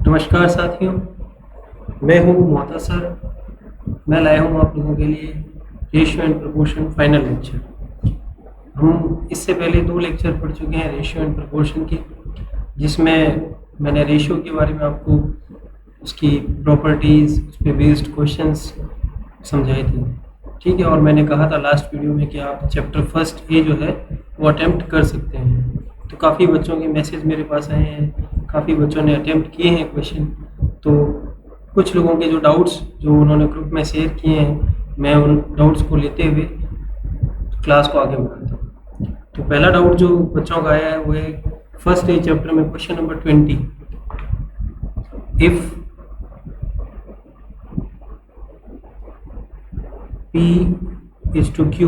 नमस्कार साथियों, मैं हूँ मोहता सर। मैं लाया हूँ आप लोगों के लिए ratio and proportion final lecture. हम इससे पहले 2 लेक्चर पढ़ चुके हैं रेशियो एंड प्रोपोर्शन की, जिसमें मैंने रेशियो के बारे में आपको उसकी प्रॉपर्टीज़, उस पर बेस्ड क्वेश्चंस समझाए थे। ठीक है, और मैंने कहा था लास्ट वीडियो में कि आप चैप्टर फर्स्ट ए जो है वो अटेम्प्ट कर सकते हैं। तो काफ़ी बच्चों के मैसेज मेरे पास आए हैं, काफ़ी बच्चों ने अटेम्प्ट किए हैं क्वेश्चन। तो कुछ लोगों के जो डाउट्स जो उन्होंने ग्रुप में शेयर किए हैं, मैं उन डाउट्स को लेते हुए क्लास को आगे बढ़ाता हूँ। तो पहला डाउट जो बच्चों का आया है वो है फर्स्ट ए चैप्टर में question number 20। If P is to Q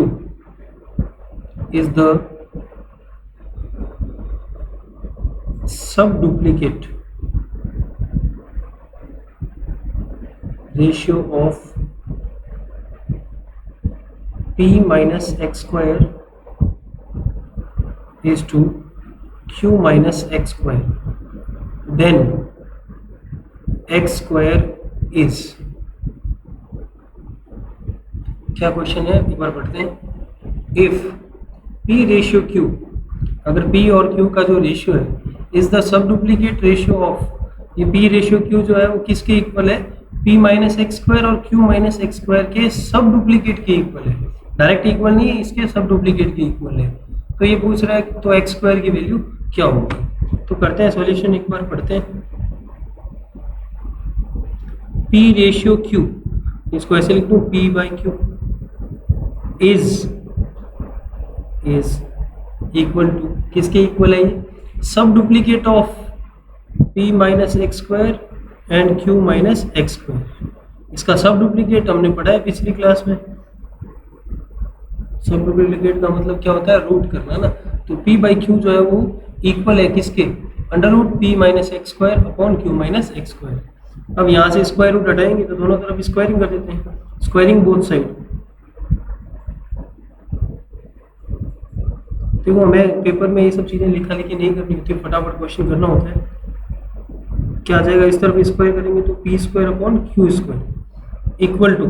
is the subduplicate ratio of P minus x square is to Q minus x square, then x square is। क्या क्वेश्चन है, एक बार पढ़ते हैं। इफ P रेशियो Q, अगर P और Q का जो ratio है is the sub duplicate ratio of, ये P रेशियो Q जो है वो किसके इक्वल है? P माइनस एक्स स्क्वायर और Q माइनस एक्स स्क्वायर के सब डुप्लीकेट के इक्वल है। डायरेक्ट इक्वल नहीं है, इसके सब डुप्लीकेट के इक्वल है। तो ये पूछ रहा है तो एक्स स्क्वायर की वैल्यू क्या होगी। तो करते हैं सॉल्यूशन, एक बार पढ़ते हैं। P रेशियो Q, इसको ऐसे लिख दूं P by Q is equal to, किसके इक्वल है ये? Sub duplicate of P minus x square and Q minus x square. इसका सब डुप्लीकेट हमने पढ़ा है पिछली क्लास में। सब डुप्लीकेट का मतलब क्या होता है? रूट करना ना। तो P बाई Q जो है वो इक्वल है किसके? Under root P minus x square upon Q minus x square. अब यहाँ से स्क्वायर रूट हटाएंगे तो दोनों तरफ स्क्वायरिंग कर देते हैं, स्क्वायरिंग बोथ साइड। देखो, मैं पेपर में ये सब चीज़ें लिखा लिखी नहीं करनी होती, फटाफट क्वेश्चन करना होता है। क्या आ जाएगा? इस तरफ स्क्वायर करेंगे तो P square upon Q square equal to,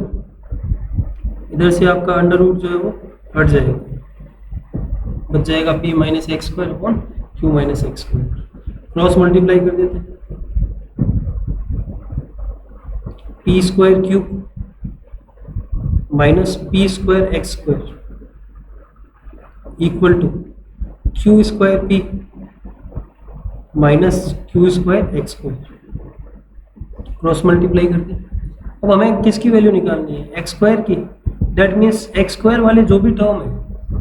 इधर से आपका अंडर रूट जो है वो हट जाएगा, बच जाएगा P minus x square upon Q minus x square. Cross multiply कर देते हैं, P square Q minus P square x square equal to Q square P minus Q square x square. Cross multiply करते हैं। अब हमें किसकी value निकालनी है? एक्स स्क्वायर की। दैट मीन्स एक्स स्क्वायर वाले जो भी टर्म है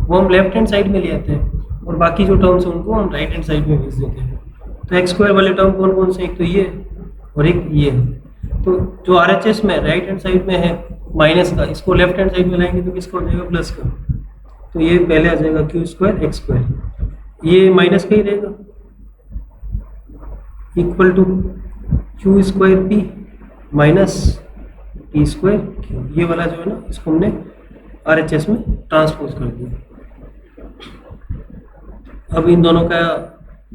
वो हम लेफ्ट हैंड साइड में ले आते हैं और बाकी जो टर्म्स हैं उनको हम राइट हैंड साइड में भेज देते हैं। तो एक्स स्क्वायर वाले टर्म कौन कौन से? एक तो ये और एक ये है। तो जो RHS में राइट हैंड साइड में है माइनस का, इसको लेफ्ट हैंड साइड में लाएंगे तो किसका हो जाएगा? प्लस का। तो ये पहले आ जाएगा Q स्क्वायर एक्स स्क्वायर, ये माइनस का ही रहेगा, equal to Q square P minus P square Q। ये वाला जो है ना, इसको हमने RHS में ट्रांसपोज कर दिया। अब इन दोनों का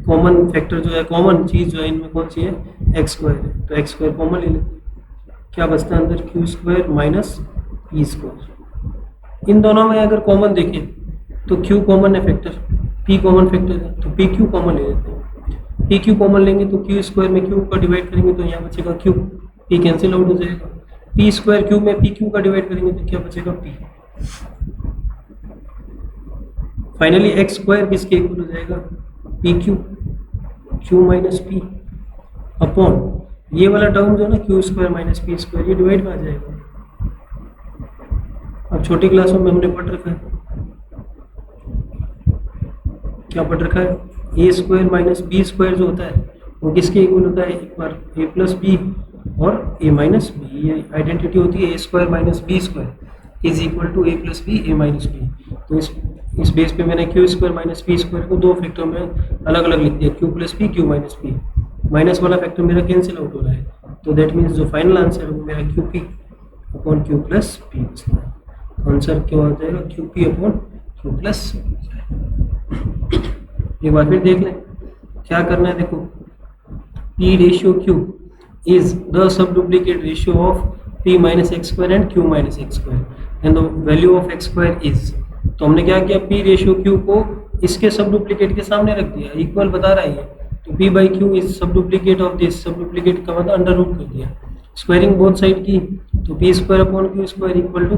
कॉमन फैक्टर जो है, कॉमन चीज़ जो है इनमें कौन सी है? एक्स स्क्वायर है। तो एक्स स्क्वायर कॉमन ले लेते हैं। क्या बचता है अंदर? Q square minus P square. इन दोनों में अगर कॉमन देखें तो Q कॉमन है फैक्टर, P कॉमन फैक्टर है, तो PQ कॉमन ले लेते हैं। PQ कॉमन लेंगे तो Q स्क्वायर में Q का डिवाइड करेंगे तो यहाँ बचेगा Q, P कैंसिल आउट हो जाएगा। P स्क्वायर Q में PQ का डिवाइड करेंगे तो क्या बचेगा? P। फाइनली एक्स स्क्वायर किसके इक्वल हो जाएगा? PQ, Q minus P upon ये वाला टर्म जो है ना Q square minus P square, ये डिवाइड में आ जाएगा। अब छोटी क्लासों में हमने पढ़ रखा है, क्या पढ़ रखा है? A square minus B square जो होता है वो किसके इक्वल होता है? एक बार ए प्लस बी और ए माइनस बी, ये आइडेंटिटी होती है। A square minus B square is equal to A plus B A minus B. तो इस बेस पे मैंने Q square minus P square को 2 फैक्टर में अलग अलग लिख दिया, Q plus P Q minus P. Minus वाला फैक्टर मेरा कैंसिल आउट हो रहा है, तो दैट मीन्स जो फाइनल आंसर है वो मेरा Q P upon Q plus P बचता है। आंसर क्या हो जाएगा? Q P upon Q plus एक बार फिर देख लें क्या करना है। देखो P ratio Q is the subduplicate ratio of p minus x square and q minus x square and the value of x square is, तो हमने क्या किया, p रेशियो q को इसके सब डुप्लीकेट के सामने रख दिया, इक्वल बता रहा है ये, तो p बाई क्यू इज सब डुप्लीकेट ऑफ दिस, सब डुप्लीकेट का मतलब अंडर रूट कर दिया, स्क्वायरिंग बोथ साइड की, तो p square upon q square equal to,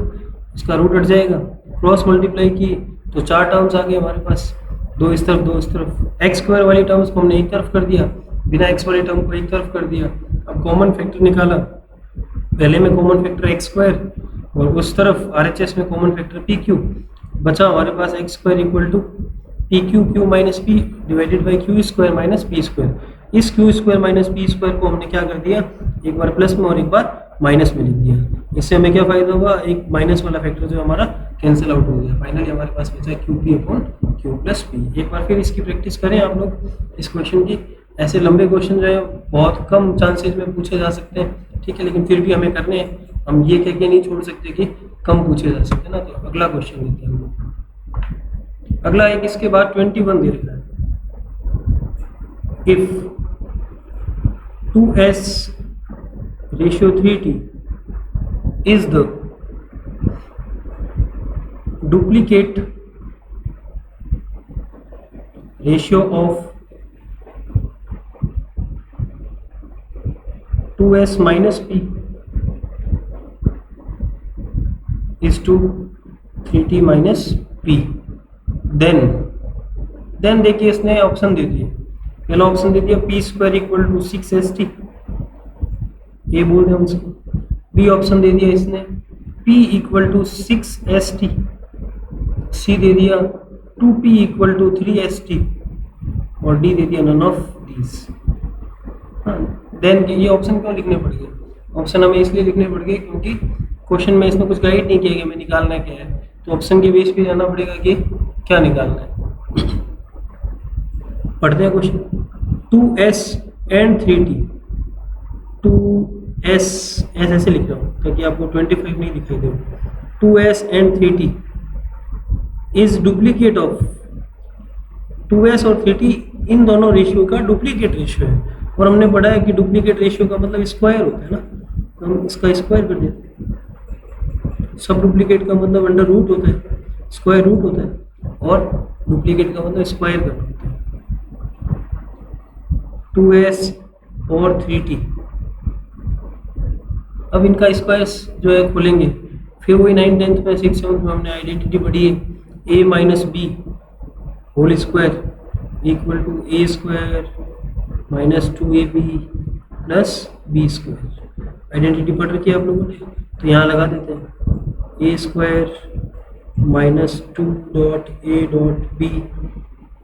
इसका रूट हट जाएगा, क्रॉस मल्टीप्लाई की तो चार टर्म्स आ गए हमारे पास, दो इस तरफ, एक्स स्क्वायर वाली टर्म्स को हमने एक तरफ कर दिया, बिना एक्स वाली टर्म को एक तरफ कर दिया, अब कॉमन फैक्टर निकाला, पहले में कॉमन फैक्टर एक्स स्क्वायर और उस तरफ आरएचएस में कॉमन फैक्टर पी क्यू, बचा हमारे पास X square equal to P Q Q minus P divided by Q square minus P square. इस Q square minus P square को हमने क्या कर दिया, एक बार प्लस में और एक बार माइनस में लिख दिया, इससे हमें क्या फायदा हुआ, एक माइनस वाला फैक्टर जो हमारा कैंसिल आउट हो गया, फाइनली हमारे पास बचा Q P upon Q plus P. एक बार फिर इसकी प्रैक्टिस करें आप लोग इस क्वेश्चन की, ऐसे लंबे क्वेश्चन जो है बहुत कम चांसेस में पूछे जा सकते हैं, ठीक है, लेकिन फिर भी हमें करने हैं, हम ये कह के नहीं छोड़ सकते कि कम पूछे जा सकते ना। तो अगला क्वेश्चन लेते हैं हम लोग, अगला एक इसके बाद 21 दे रखा है, if 2s ratio 3t is the duplicate ratio of 2s minus p is to 3t minus p, then देखिए इसने ऑप्शन दे दिए, पहला ऑप्शन दे दिया P square equal to 6st, ये बोल रहे हैं हम इसको, बी ऑप्शन दे दिया इसने p इक्वल टू 6st, सी दे दिया 2p इक्वल टू 3st और डी दे दिया नन ऑफ दीज। देन ये ऑप्शन क्यों लिखने पड़ गए, ऑप्शन हमें इसलिए लिखने पड़ गए क्योंकि क्वेश्चन में इसमें कुछ गाइड नहीं किया गया हमें निकालना क्या है, तो ऑप्शन के बेस पे जाना पड़ेगा कि क्या निकालना है। पढ़ते हैं question, 2s and 3t, 2s ऐसे लिख रहा हूँ ताकि आपको 25 नहीं दिखाई दे, 2s and 3t is duplicate of 2s और 3t, इन दोनों रेशियो का डुप्लीकेट रेशियो है, और हमने पढ़ा है कि डुप्लीकेट रेशियो का मतलब स्क्वायर होता है ना, तो हम इसका स्क्वायर कर देते हैं, सब डुप्लीकेट का मतलब अंडर रूट होता है, स्क्वायर रूट होता है, और डुप्लीकेट का मतलब स्क्वायर करना होता है। 2s और 3t, अब इनका स्क्वायर जो है खोलेंगे, फिर वही 9th 10th में 6th 7th में हमने आइडेंटिटी पढ़ी है, a minus B whole square equal to a square minus 2ab plus B square, identity पढ़ रखी है आप लोगों ने, तो यहाँ लगा देते हैं A square minus 2 dot A dot B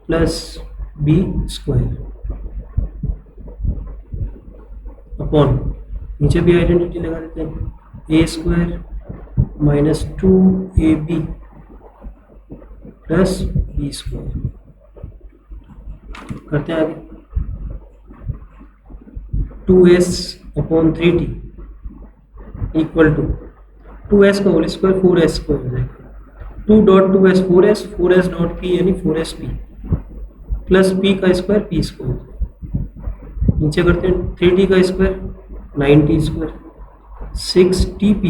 plus B square upon, नीचे भी आइडेंटिटी लगा देते हैं A square minus 2ab plus B square, करते हैं आगे, 2s upon 3t equal to 2s का होल स्क्वायर 4s स्क्वायर हो जाएगा, 2 dot 2s 4s, 4s dot p यानी 4sp प्लस p का स्क्वायर p स्क्वायर, नीचे करते हैं 3t का square 9t square 6tp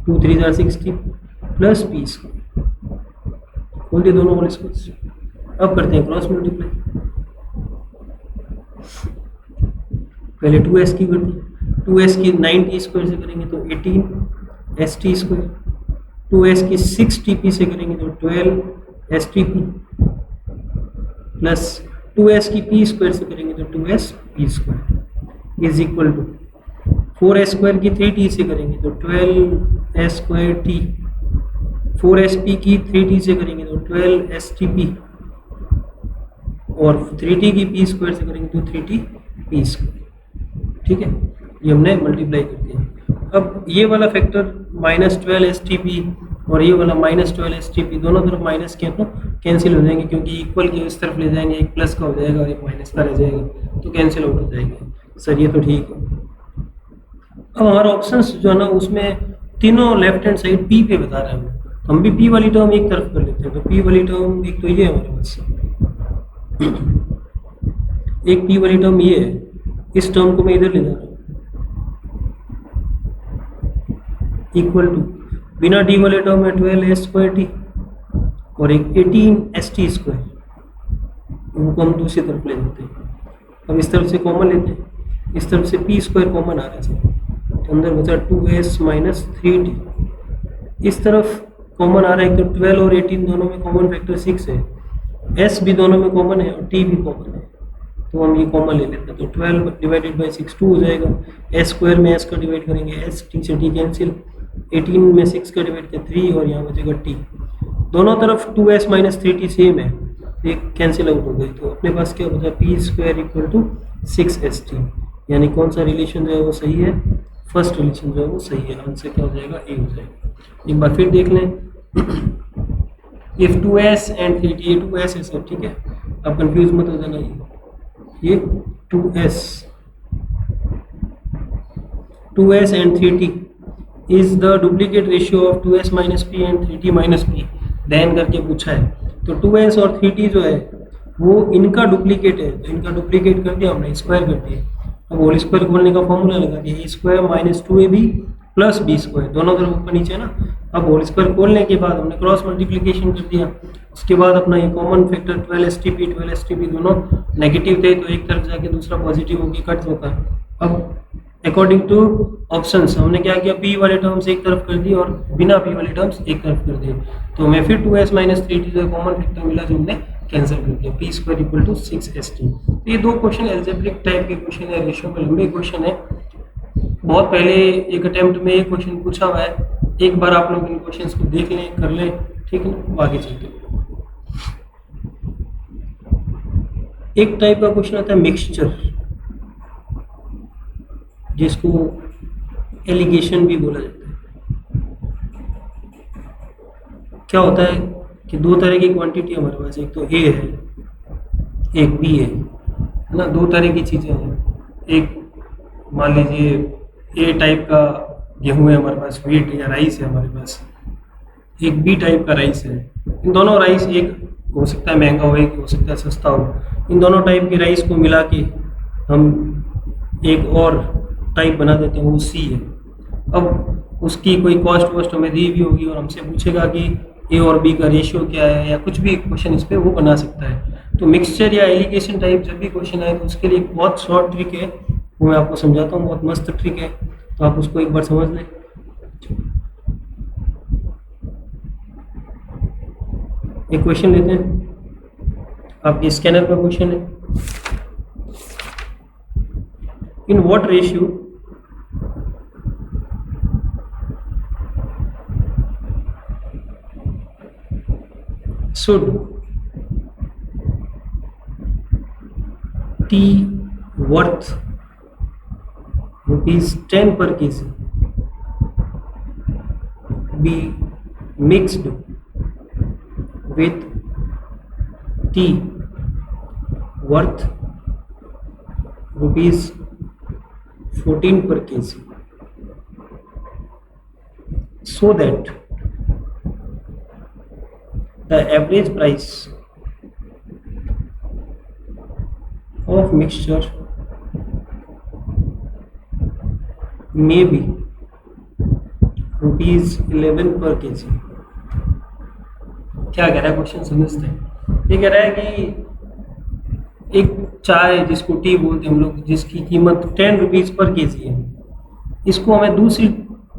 2 3 jar 6t plus p square, खोल दिए दोनों होल स्क्वायर। अब करते हैं क्रॉस मल्टीप्लाई, पहले 2s की कर दी, 2s की 9t स्क्वायर से करेंगे तो 18st स्क्वायर, 2s की 6tp से करेंगे तो 12stp प्लस 2s की p स्क्वायर से करेंगे तो 2sp square is equal to 4s square की 3t से करेंगे तो 12s स्क्वायर t, 4sp की 3t से करेंगे तो 12stp और 3t की p स्क्वायर से करेंगे तो 3tp स्क्वायर, ठीक है, ये हमने मल्टीप्लाई कर दिया। अब ये वाला फैक्टर माइनस 12stp और ये वाला माइनस 12stp दोनों तरफ माइनस के तो कैंसिल हो जाएंगे, क्योंकि इक्वल के इस तरफ ले जाएंगे, एक प्लस का हो जाएगा और एक माइनस का रह जाएगा, तो कैंसिल आउट हो जाएंगे। सर ये तो ठीक है। अब हमारा ऑप्शंस जो है ना उसमें तीनों लेफ्ट हैंड साइड p पे बता रहा है, तो हम भी p वाली टर्म एक तरफ कर लेते हैं, तो p वाली टर्म एक तो ये है हमारे पास, एक p वाली टर्म ये है, इस टर्म को मैं इधर ले जा रहा हूँ, इक्वल टू, बिना डी वाले टर्म में 12s² t और एक 18st², उनको हम दूसरी तरफ ले लेते हैं। अब इस तरफ से कॉमन लेते हैं, इस तरफ से p² कॉमन आ रहा है, तो अंदर बचा 2s माइनस 3t। इस तरफ कॉमन आ रहा है, तो 12 और 18 दोनों में कॉमन फैक्टर 6 है, s भी दोनों में कॉमन है और t भी कॉमन है, तो हम ये कॉमन ले लेते हैं। तो 12 डिवाइडेड बाई 6 2 हो जाएगा, s² में s का डिवाइड करेंगे s, t से t कैंसिल, 18 में 6 का डिवाइड किया 3 और यहाँ बचेगा t। दोनों तरफ 2s माइनस 3t सेम है, एक कैंसिल आउट हो गई, तो अपने पास क्या बचा p² इक्वल टू 6st। यानी कौन सा रिलेशन जो है वो सही है, फर्स्ट रिलेशन जो है वो सही है, आंसर क्या हो जाएगा, ए हो जाएगा। एक बार फिर देख लें, इफ 2s एंड 3t, ये 2s है सब, ठीक है, अब कंफ्यूज मत हो जाना, ये 2s and 3t is the duplicate ratio of 2s minus p and 3t minus p, then करके पूछा है। तो 2s और 3t जो है वो इनका डुप्लीकेट है, तो इनका डुप्लीकेट कर दिया हमने, स्क्वायर कर दिया। अब होल स्क्वायर खोलने का फॉर्मूला लगा दिया, a² minus 2ab plus b², दोनों तरफ ऊपर नीचे है ना। अब होल स्क्वायर खोलने के बाद हमने क्रॉस मल्टीप्लिकेशन कर दिया, उसके बाद अपना ये कॉमन फैक्टर 12stp दोनों नेगेटिव थे, तो एक तरफ जाके दूसरा पॉजिटिव होकर कट होता है। अब अकॉर्डिंग टू ऑप्शंस हमने क्या किया, p वाले टर्म्स एक तरफ कर दिए और बिना p वाले टर्म्स एक तरफ कर दिए, तो हमें फिर 2s माइनस 3t जो कॉमन फैक्टर मिला, जो हमने कैंसिल कर दिया, p² इक्वल टू 6st। तो ये दो क्वेश्चन एल्जेब्रिक टाइप के क्वेश्चन है, रेशियो में लंबे क्वेश्चन है, बहुत पहले एक अटेम्प्ट में ये क्वेश्चन पूछा हुआ है, एक बार आप लोग इन क्वेश्चंस को देख लें, कर लें, ठीक है ना, आगे चलते हैं। एक टाइप का क्वेश्चन आता है मिक्सचर, जिसको एलिगेशन भी बोला जाता है। क्या होता है कि दो तरह की क्वांटिटी हमारे पास, एक तो ए है एक बी है ना, दो तरह की चीज़ें हैं। एक मान लीजिए ए टाइप का गेहूं है हमारे पास, व्हीट या राइस है हमारे पास, एक बी टाइप का राइस है। इन दोनों राइस, एक हो सकता है महंगा हो, एक हो सकता है सस्ता हो, इन दोनों टाइप के राइस को मिला के हम एक और टाइप बना देते हैं, वो सी है। अब उसकी कोई कॉस्ट वॉस्ट हमें दी हुई होगी और हमसे पूछेगा कि ए और बी का रेशियो क्या है, या कुछ भी क्वेश्चन इस पर वो बना सकता है। तो मिक्सचर या एलिगेशन टाइप जब भी क्वेश्चन आए, तो उसके लिए एक बहुत शॉर्ट ट्रिक है, वो मैं आपको समझाता हूँ, बहुत मस्त ट्रिक है, तो आप उसको एक बार समझ लें। एक क्वेश्चन लेते हैं, आपके स्कैनर का क्वेश्चन है, in what ratio should T worth ₹10 per kg be mixed with tea worth ₹14 per kg, so that the average price of mixture may be ₹11 per kg। क्या कह रहा है क्वेश्चन, समझते हैं। ये कह रहा है कि एक चाय जिसको टी बोलते हैं हम लोग, जिसकी कीमत 10 रुपीज़ पर केजी है, इसको हमें दूसरी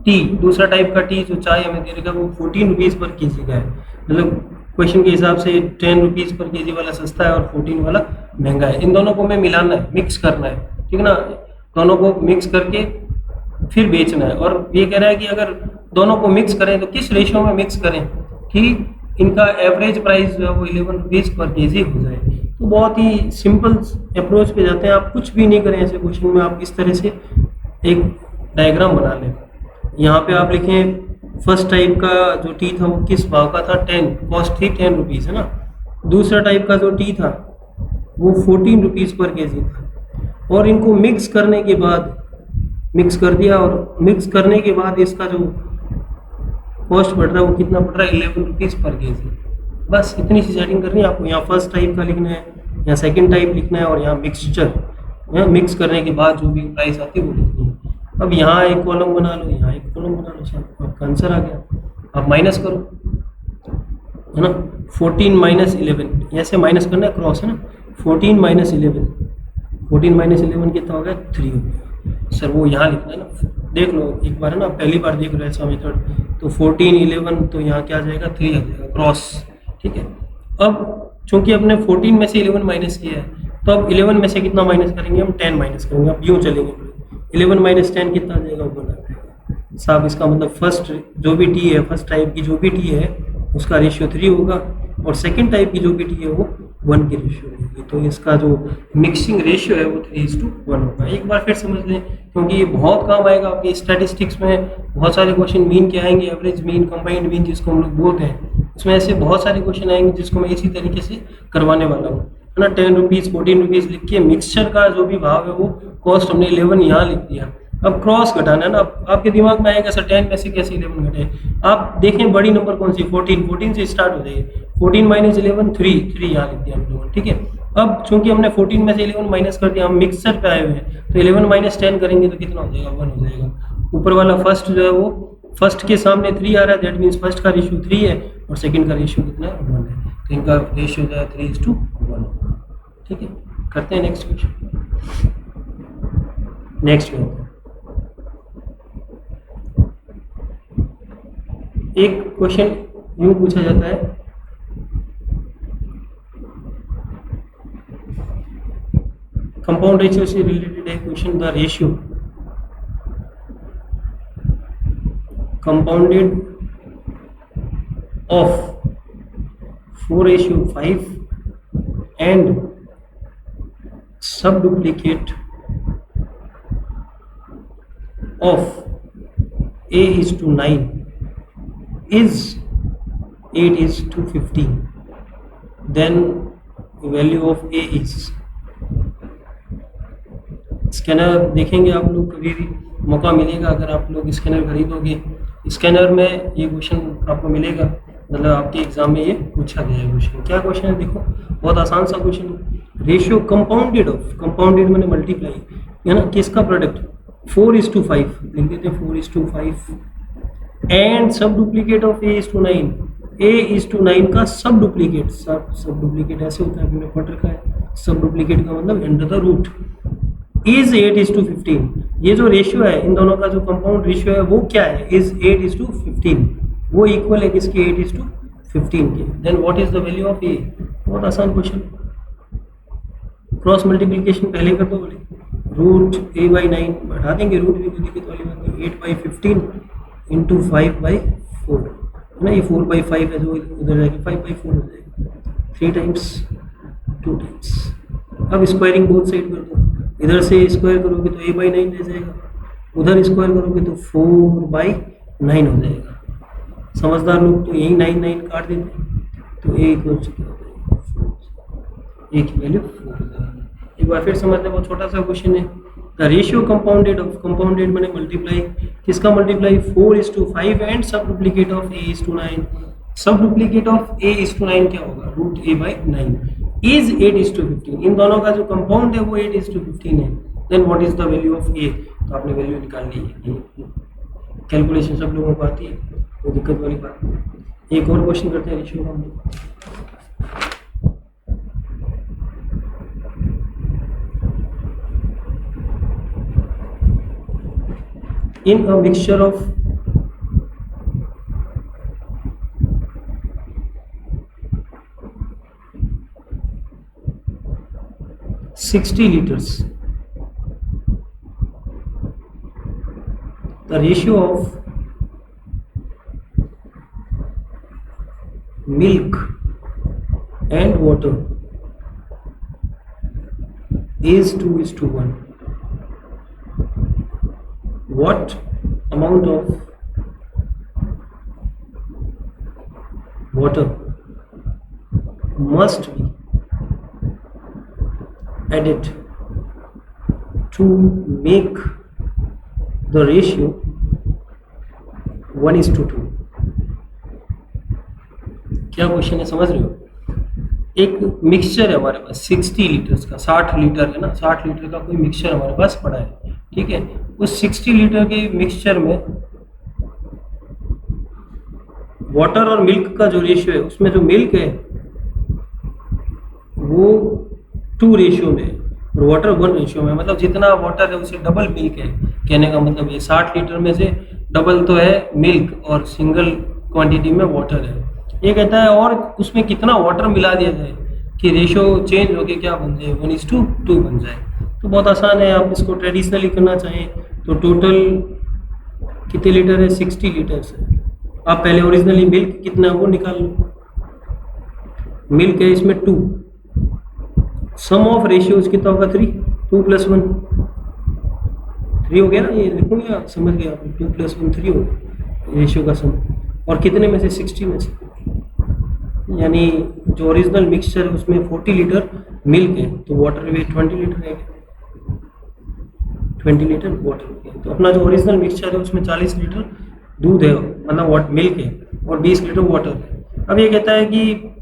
टी, दूसरा टाइप का टी जो चाय हमें दे देगा, वो 14 रुपीज़ पर केजी का है। मतलब क्वेश्चन के हिसाब से 10 रुपीज़ पर केजी वाला सस्ता है और 14 वाला महंगा है। इन दोनों को हमें मिलाना है, मिक्स करना है, ठीक है ना, दोनों को मिक्स करके फिर बेचना है। और ये कह रहा है कि अगर दोनों को मिक्स करें तो किस रेशियो में मिक्स करें कि इनका एवरेज प्राइस जो है वो 11 रुपीज़ पर केजी हो जाए। तो बहुत ही सिंपल अप्रोच पे जाते हैं, आप कुछ भी नहीं करें ऐसे क्वेश्चन में, आप इस तरह से एक डायग्राम बना लें। यहाँ पे आप लिखें फर्स्ट टाइप का जो टी था वो किस भाव का था, 10, कॉस्ट थी 10 रुपीज़, है ना। दूसरा टाइप का जो टी था वो 14 रुपीज़ पर केजी था। और इनको मिक्स करने के बाद, मिक्स कर दिया और मिक्स करने के बाद इसका जो कॉस्ट बढ़ रहा है वो कितना पड़ रहा है, 11 रुपीज़ पर केजी। बस इतनी सी सेटिंग करनी है आपको। यहाँ फर्स्ट टाइप का लिखना है, यहाँ सेकंड टाइप लिखना है, और यहाँ मिक्सचर, यहाँ मिक्स करने के बाद जो भी प्राइस आती है वो लिखनी है। अब यहाँ एक कॉलम बना लो, यहाँ एक कॉलम बना लो, सब आपका आंसर आ गया। अब माइनस करो, है ना, 14 माइनस 11, ऐसे माइनस करना है, क्रॉस है ना, 14 माइनस 11, 14 माइनस 11 कितना हो गया, 3 हो गया। सर वो यहाँ लिखना है ना, देख लो एक बार, है ना, पहली बार देख रहे हो ऐसा मेथड, तो 14 11 तो यहाँ क्या आ जाएगा, 3 आ जाएगा, क्रॉस, ठीक है। अब चूंकि अपने 14 में से 11 माइनस किया है, तो अब 11 में से कितना माइनस करेंगे हम, 10 माइनस करेंगे। अब यूँ चलेंगे, 11 माइनस 10 कितना आ जाएगा, 1 आ जाएगा साहब। इसका मतलब फर्स्ट जो भी टी है, फर्स्ट टाइप की जो भी टी है उसका रेशियो 3 होगा, और सेकंड टाइप की जो भी टी है वो 1 की रेशियो होगी। तो इसका जो मिक्सिंग रेशियो है वो 3:1 होगा। एक बार फिर समझ लें, क्योंकि ये बहुत काम आएगा आपके स्टैटिस्टिक्स में। बहुत सारे क्वेश्चन मीन के आएंगे, एवरेज मीन, कंबाइंड मीन जिसको हम लोग बोलते हैं, उसमें ऐसे बहुत सारे क्वेश्चन आएंगे जिसको मैं इसी तरीके से करवाने वाला हूँ, है ना। 10 रुपीज़ 14 रुपीज़ लिख के मिक्सचर का जो भी भाव है वो कॉस्ट हमने 11 यहाँ लिख दिया। अब क्रॉस घटाना है ना, अब आपके दिमाग में आएगा सर 10 में से कैसे 11 घटे। आप देखें बड़ी नंबर कौन सी, 14 से स्टार्ट हो जाइए, 14 माइनस 11 3 यहाँ लिख दिया हम लोगों ने, ठीक है। अब चूंकि हमने 14 में से 11 माइनस कर दिया, हम मिक्सर पे आए हुए हैं, तो 11 माइनस 10 करेंगे तो कितना हो जाएगा, 1 हो जाएगा। ऊपर वाला फर्स्ट जो है वो फर्स्ट के सामने 3 आ रहा है, दैट मीन्स फर्स्ट का रेशियो 3 है और सेकंड का रेशियो कितना है, 1 है। तो इनका रेशियो जो है 3:1, ठीक है। करते हैं नेक्स्ट क्वेश्चन। नेक्स्ट में एक क्वेश्चन यूं पूछा जाता है, कंपाउंड रेशियो से रिलेटेड है question, the ratio compounded of 4:5 and sub duplicate of A:9 is 8:15, then value of A is। Scanner देखेंगे आप लोग, कभी भी मौका मिलेगा अगर आप लोग स्कैनर खरीदोगे, स्कैनर में ये क्वेश्चन आपको मिलेगा, मतलब आपके एग्जाम में ये पूछा गया है क्वेश्चन। क्या क्वेश्चन है देखो, बहुत आसान सा क्वेश्चन है। रेशियो कंपाउंडेड ऑफ, कंपाउंडेड मैंने मल्टीप्लाई, है ना, किसका प्रोडक्ट, 4:5 लिख देते हैं, 4:5 एंड सब डुप्लीकेट ऑफ A:9, A:9 का सब डुप्लीकेट, सब डुप्लीकेट ऐसे होता है, मैंने पढ़ रखा है। सब डुप्लीकेट का मतलब अंडर द रूट इज 8:15। ये जो रेशियो है इन दोनों का, जो कंपाउंड रेशियो है वो क्या है, इज 8:15, वो इक्वल है किसके, 8:15 के। Then what is the value of A. बहुत आसान क्वेश्चन, क्रॉस मल्टीप्लीकेशन पहले कर दो, बोले रूट A/9 हटा देंगे, रूट भी कोई दिक्कत वाली बात नहीं, 8/15 इंटू 5/4, है ना, ये 4/5 है जो उधर जाएगी 5/4 हो जाएगा, 3 टाइम्स 2 टाइम्स। अब स्क्वायरिंग बोथ साइड कर दो, इधर से स्क्वायर करोगे तो A/9 रह जाएगा, उधर स्क्वायर करोगे तो 4/9 हो जाएगा। समझदार लोग तो यही 9 काट देते हैं, तो A इक्वल टू क्या हो जाएगा, A की वैल्यू 4 हो जाएगी। एक बार फिर समझते हैं, बहुत छोटा सा क्वेश्चन है। The ratio compounded of, compounded मैंने मल्टीप्लाई, किसका मल्टीप्लाई, 4:5 एंड सब डुप्लीकेट ऑफ A:9। सब डुप्लीकेट ऑफ A:9 क्या होगा, रूट A/9 इज 8:15। इन दोनों का जो कंपाउंड है वो 8:15 है। Then what is the value of A, तो आपने वैल्यू निकाल ली है, कैलकुलेशन सब लोगों को आती है, कोई दिक्कत वाली बात नहीं। एक और क्वेश्चन करते हैं रेशियो का हम लोग। In a mixture of 60 liters, the ratio of milk and water is 2:1. What amount of water must be added to make the ratio 1:2? क्या क्वेश्चन है, समझ रहे हो? एक मिक्सचर है हमारे पास 60 लीटर्स का, 60 लीटर है ना, 60 लीटर का कोई मिक्सचर हमारे पास पड़ा है, ठीक है। उस 60 लीटर के मिक्सचर में वाटर और मिल्क का जो रेशियो है, उसमें जो मिल्क है वो 2 रेशियो में है और वाटर 1 रेशियो में, मतलब जितना वाटर है उसे डबल मिल्क है। कहने का मतलब ये 60 लीटर में से डबल तो है मिल्क और सिंगल क्वांटिटी में वाटर है। ये कहता है और उसमें कितना वाटर मिला दिया जाए कि रेशियो चेंज होके क्या बन जाए, 1:2 बन जाए। तो बहुत आसान है, आप इसको ट्रेडिशनली करना चाहें तो टोटल कितने लीटर है, 60 लीटर है। आप पहले ओरिजिनली मिल्क कितना है वो निकाल लो। मिल्क है इसमें 2, सम ऑफ रेशियोज कितना होगा 3, 2 + 1 3 हो गया ना, ये लिखूंगे आप समझ गए, आप 2 + 1 3 हो गया रेशियो का सम। और कितने में से, 60 में से, यानी जो ओरिजिनल मिक्सचर है उसमें 40 लीटर मिल्क है तो वाटर भी 20 लीटर है, 20 लीटर वाटर है। तो अपना जो ओरिजिनल मिक्सचर है उसमें 40 लीटर दूध है, मतलब मिल्क है, और 20 लीटर वाटर है। अब ये कहता है कि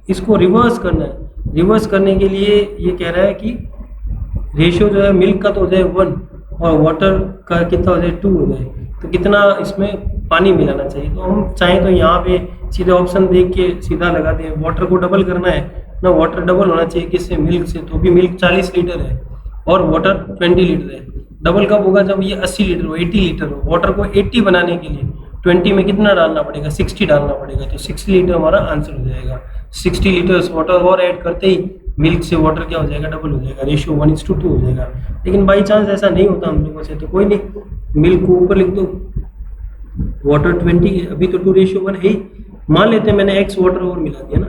इसको रिवर्स करना है। रिवर्स करने के लिए ये कह रहा है कि रेशियो जो है मिल्क का तो हो जाए 1 और वाटर का कितना हो जाए 2 हो जाए, तो कितना इसमें पानी मिलाना चाहिए। तो हम चाहें तो यहाँ पे सीधे ऑप्शन देख के सीधा लगा दें, वाटर को डबल करना है ना, वाटर डबल होना चाहिए किससे, मिल्क से, तो भी मिल्क 40 लीटर है और वाटर 20 लीटर है। डबल कब होगा, जब ये 80 लीटर हो, 80 लीटर हो। वाटर को 80 बनाने के लिए 20 में कितना डालना पड़ेगा, 60 डालना पड़ेगा, तो 60 लीटर हमारा आंसर हो जाएगा। 60 लीटर्स वाटर और ऐड करते ही मिल्क से वाटर क्या हो जाएगा, डबल हो जाएगा, रेशियो 1:2 हो जाएगा। लेकिन बाई चांस ऐसा नहीं होता हम लोगों से, तो कोई नहीं, मिल्क को ऊपर लिख दो, वाटर 20 है, अभी तो 2:1 है ही। मान लेते हैं मैंने x वाटर और मिला दिया ना,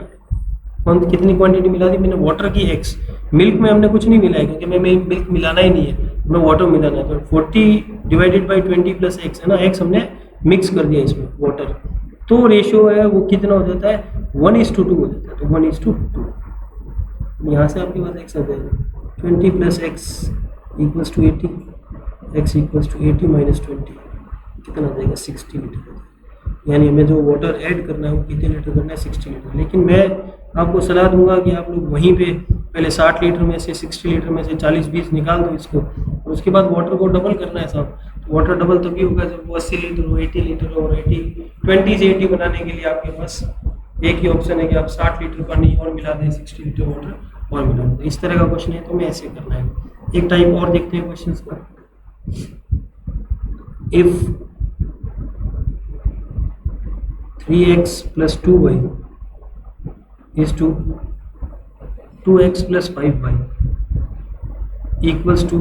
कौन कितनी क्वांटिटी मिला दी मैंने, वाटर की x, मिल्क में हमने कुछ नहीं मिलाया क्योंकि मैं मिल्क मिलाना ही नहीं है, हमें वाटर मिलाना है। तो 40 डिवाइडेड बाई 20 + x है ना, x हमने मिक्स कर दिया इसमें वाटर, तो रेशियो है वो कितना हो जाता है, 1:2 हो जाता है। तो 1:2 यहाँ से आपके पास x आ जाएगा, 20 + x = 80, x = 80 - 20 कितना आ जाएगा, 60 लीटर। यानी हमें जो वाटर ऐड करना है वो कितने लीटर करना है, 60 लीटर। लेकिन मैं आपको सलाह दूंगा कि आप लोग वहीं पे पहले 60 लीटर में से 60 लीटर में से 40-20 निकाल दो इसको, और उसके बाद वाटर को डबल करना है साहब। तो वाटर डबल तभी होगा जब वो 80 लीटर हो, 80 लीटर हो, और 20 से 80 बनाने के लिए आपके पास एक ही ऑप्शन है कि आप 60 लीटर पानी और मिला दें, 60 लीटर वाटर और मिला दें। इस तरह का क्वेश्चन है तो हमें ऐसे करना है। एक टाइप और देखते हैं क्वेश्चन का। If 3x + 2y is to 2x + 5y equals to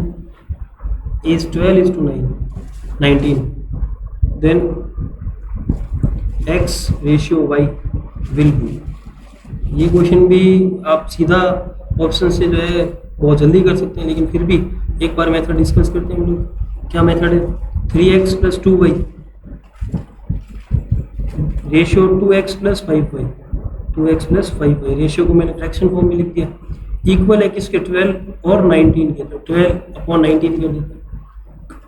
is 19, then x ratio y will be। ये क्वेश्चन भी आप सीधा ऑप्शन से जो है बहुत जल्दी कर सकते हैं, लेकिन फिर भी एक बार मेथड डिस्कस करते हैं हम लोग। क्या मेथड है, 3x + 2y ratio 2x + 5y, 2x + 5y, ratio को मैंने फ्रैक्शन फॉर्म में लिख दिया, इक्वल है किसके, 12 और 19 के, तो 12/19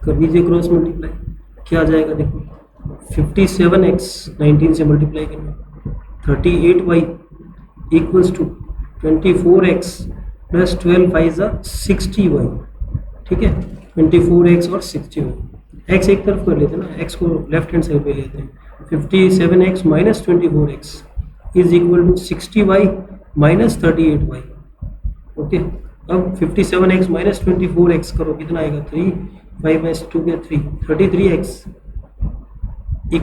कर दीजिए क्रॉस मल्टीप्लाई, क्या आ जाएगा देखो, 57x 19 से मल्टीप्लाई करना, 38y = 24x + 12 5 60y, ठीक है, 24x और 60y। x एक तरफ कर लेते हैं ना, x को लेफ्ट हैंड साइड पे लेते हैं, 57x - 24x = 60y - 38y। Okay, अब 57x - 24x करो, कितना आएगा, 3, 5 - 2 के 3, 33x =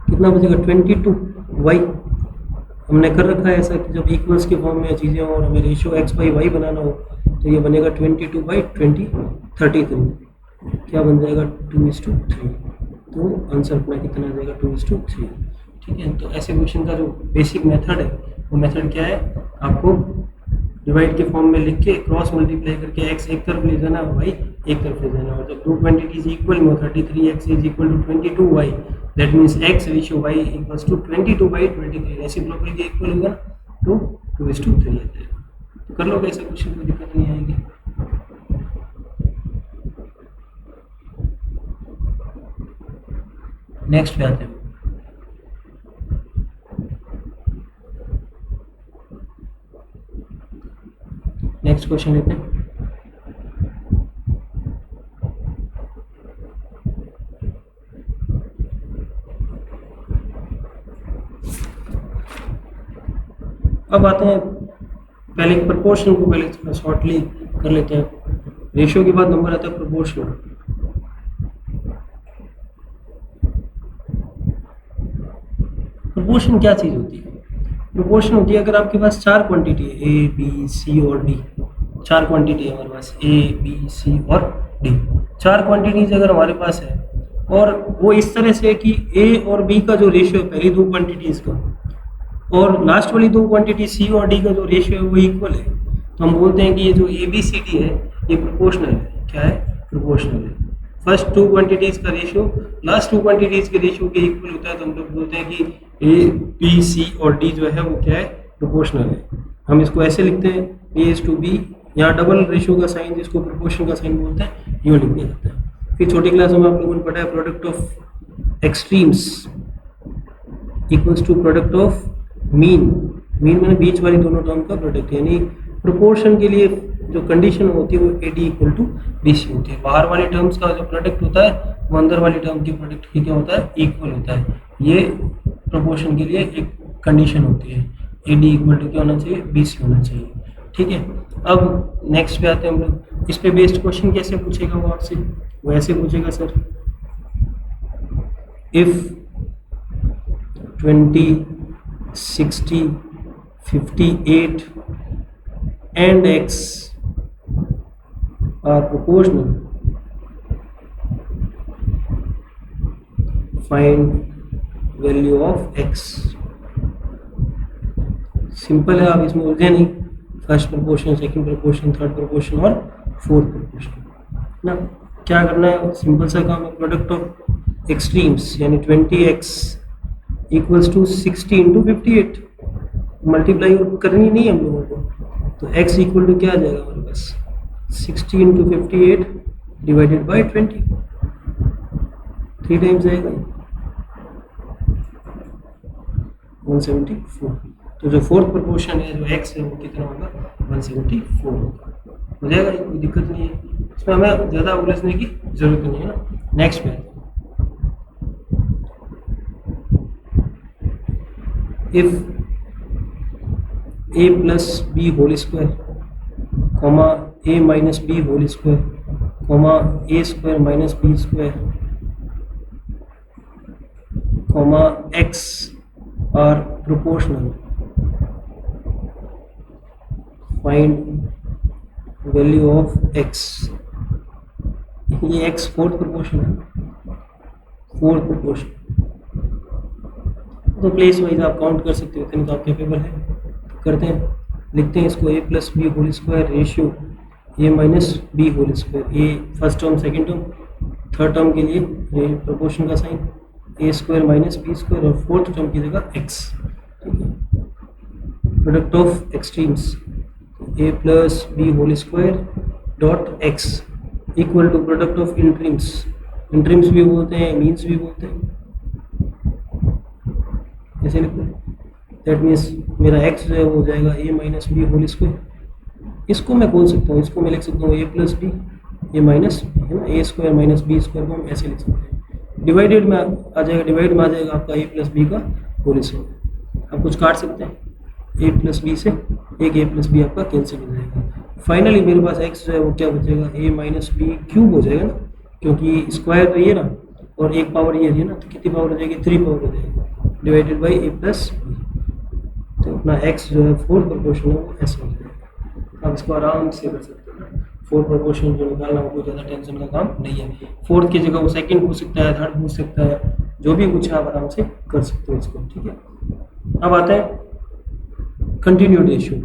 कितना बचेगा, 22y। हमने कर रखा है ऐसा कि जब इक्वल्स के फॉर्म में चीज़ें और हमें रेशियो x/y बनाना हो तो ये बनेगा 22/20 33, क्या बन जाएगा, 2:3। तो आंसर अपना कितना आ जाएगा, 2:3। ठीक है, तो ऐसे क्वेश्चन का जो बेसिक मेथड है वो मेथड क्या है, आपको डिवाइड के फॉर्म में लिख के क्रॉस मल्टीप्लाई करके x एक तरफ ले जाना, y एक तरफ ले जाना, और जब दो क्वांटिटीज इक्वल में हो, 33x = 22y, that means x ratio y = 22/23, reciprocal के इक्वल होगा तो 2:3 आ जाएगा। तो कर लोगे ऐसे क्वेश्चन, कोई दिक्कत नहीं आएगी। नेक्स्ट पे आते हैं। नेक्स्ट क्वेश्चन लेते हैं। अब आते हैं पहले प्रोपोर्शन को पहले थोड़ा शॉर्टली कर लेते हैं। रेशियो के बाद नंबर आता है प्रोपोर्शन। प्रोपोर्शन क्या चीज़ होती है? प्रोपोर्शन होती है अगर आपके पास चार क्वांटिटी है, ए बी सी और डी। चार क्वांटिटी है हमारे पास, ए बी सी और डी। चार क्वांटिटीज अगर हमारे पास है और वो इस तरह से है कि ए और बी का जो रेशियो है पहली दो क्वांटिटीज का और लास्ट वाली दो क्वांटिटी सी और डी का जो रेशियो है वो इक्वल है, तो हम बोलते हैं कि ये जो ए बी सी डी है ये प्रोपोर्शनल है। क्या है? प्रोपोर्शनल है। फर्स्ट टू क्वांटिटीज का रेशियो लास्ट टू क्वांटिटीज के रेशियो के इक्वल होता है, तो हम लोग बोलते हैं कि ए बी सी और डी जो है वो क्या है? प्रोपोर्शनल है। हम इसको ऐसे लिखते हैं ए इज टू बी, यहाँ डबल रेशियो का साइन जिसको प्रोपोर्शन का साइन बोलते हैं यूँ लिख दिया जाता है। फिर छोटी क्लासों में आप लोगों ने पढ़ा है product of extremes equals to product of mean. Mean मैंने बीच वाली दोनों टर्म का प्रोडक्ट, यानी प्रोपोर्शन के लिए जो कंडीशन होती है वो a d equal to b c होती है। बाहर वाली टर्म्स का जो प्रोडक्ट होता है वो अंदर वाली टर्म के प्रोडक्ट की क्या होता है? इक्वल होता है। ये प्रोपोर्शन के लिए एक कंडीशन होती है, ए डी इक्वल टू क्या होना चाहिए? बी सी होना चाहिए। ठीक है, अब नेक्स्ट पे आते हैं हम लोग। इस पे बेस्ड क्वेश्चन कैसे पूछेगा वो आपसे? वो ऐसे पूछेगा sir, if 20, 60, 58 and x are proportional, find value of x। Simple है, आप इसमें उलझे नहीं। First proportion, second proportion, third proportion और फोर्थ प्रोपोर्शन ना। क्या करना है? सिंपल सा काम है। प्रोडक्ट ऑफ एक्सट्रीम्स यानी 20x equals to 60 into 58, multiply करनी नहीं है हम लोगों को, तो x इक्वल टू क्या आ जाएगा हमारे पास? 60 इंटू 58 डिवाइडेड बाई 20, 3 टाइम्स आएगा 174। तो जो फोर्थ प्रोपोर्शन है जो x है वो कितना होगा? 174 होगा। हो जाएगा, कोई दिक्कत नहीं है इसमें, हमें ज़्यादा उलझने की जरूरत नहीं है ना। नेक्स्ट पे if a plus B whole square comma a minus B whole square comma a square minus B square comma x are proportional, find value of x। ये x फोर्थ प्रोपोर्शन है, फोर्थ प्रोपोर्शन। तो place wise आप count कर सकते हो, इतने तो आप कैपेबल है। तो करते हैं, लिखते हैं इसको a plus B whole square ratio a minus B whole square. a first term, second term, third term के लिए प्रोपोर्शन का sign a square minus B square और फोर्थ टर्म की जगह x। ठीक है, product of extremes a plus B whole square dot x equal to product of interims. Interims भी बोलते हैं, मीन्स भी बोलते हैं, ऐसे लिखो। दैट मीन्स मेरा x जो है वो हो जाएगा a minus B whole square. इसको मैं बोल सकता हूँ, इसको मैं लिख सकता हूँ a plus B, A minus b है ना, a square minus B square को हम ऐसे लिख सकते हैं। डिवाइडेड में आ जाएगा, डिवाइड में आ जाएगा आपका a प्लस बी का होल स्क्वायर। आप कुछ काट सकते हैं a प्लस बी से, एक a प्लस बी आपका कैंसिल हो जाएगा। फाइनली मेरे पास x जो है वो क्या बचेगा? a माइनस बी क्यूब हो जाएगा ना, क्योंकि स्क्वायर तो ये ना और एक पावर ये है ना, तो कितनी पावर हो जाएगी? 3 पावर हो जाएगी divided by a plus b. तो अपना x जो है फोर्थ प्रोपोर्शन है वो ऐसे हो जाएगा। आप इसको आराम से कर सकते हैं ना। फोर्थ प्रोपोर्शन जो निकालना वो ज़्यादा टेंशन का काम नहीं है। फोर्थ की जगह वो सेकंड पूछ सकता है, थर्ड पूछ सकता है, जो भी पूछे आप आराम से कर सकते हो इसको। ठीक है, अब आते हैं कंटिन्यूड रेशियो।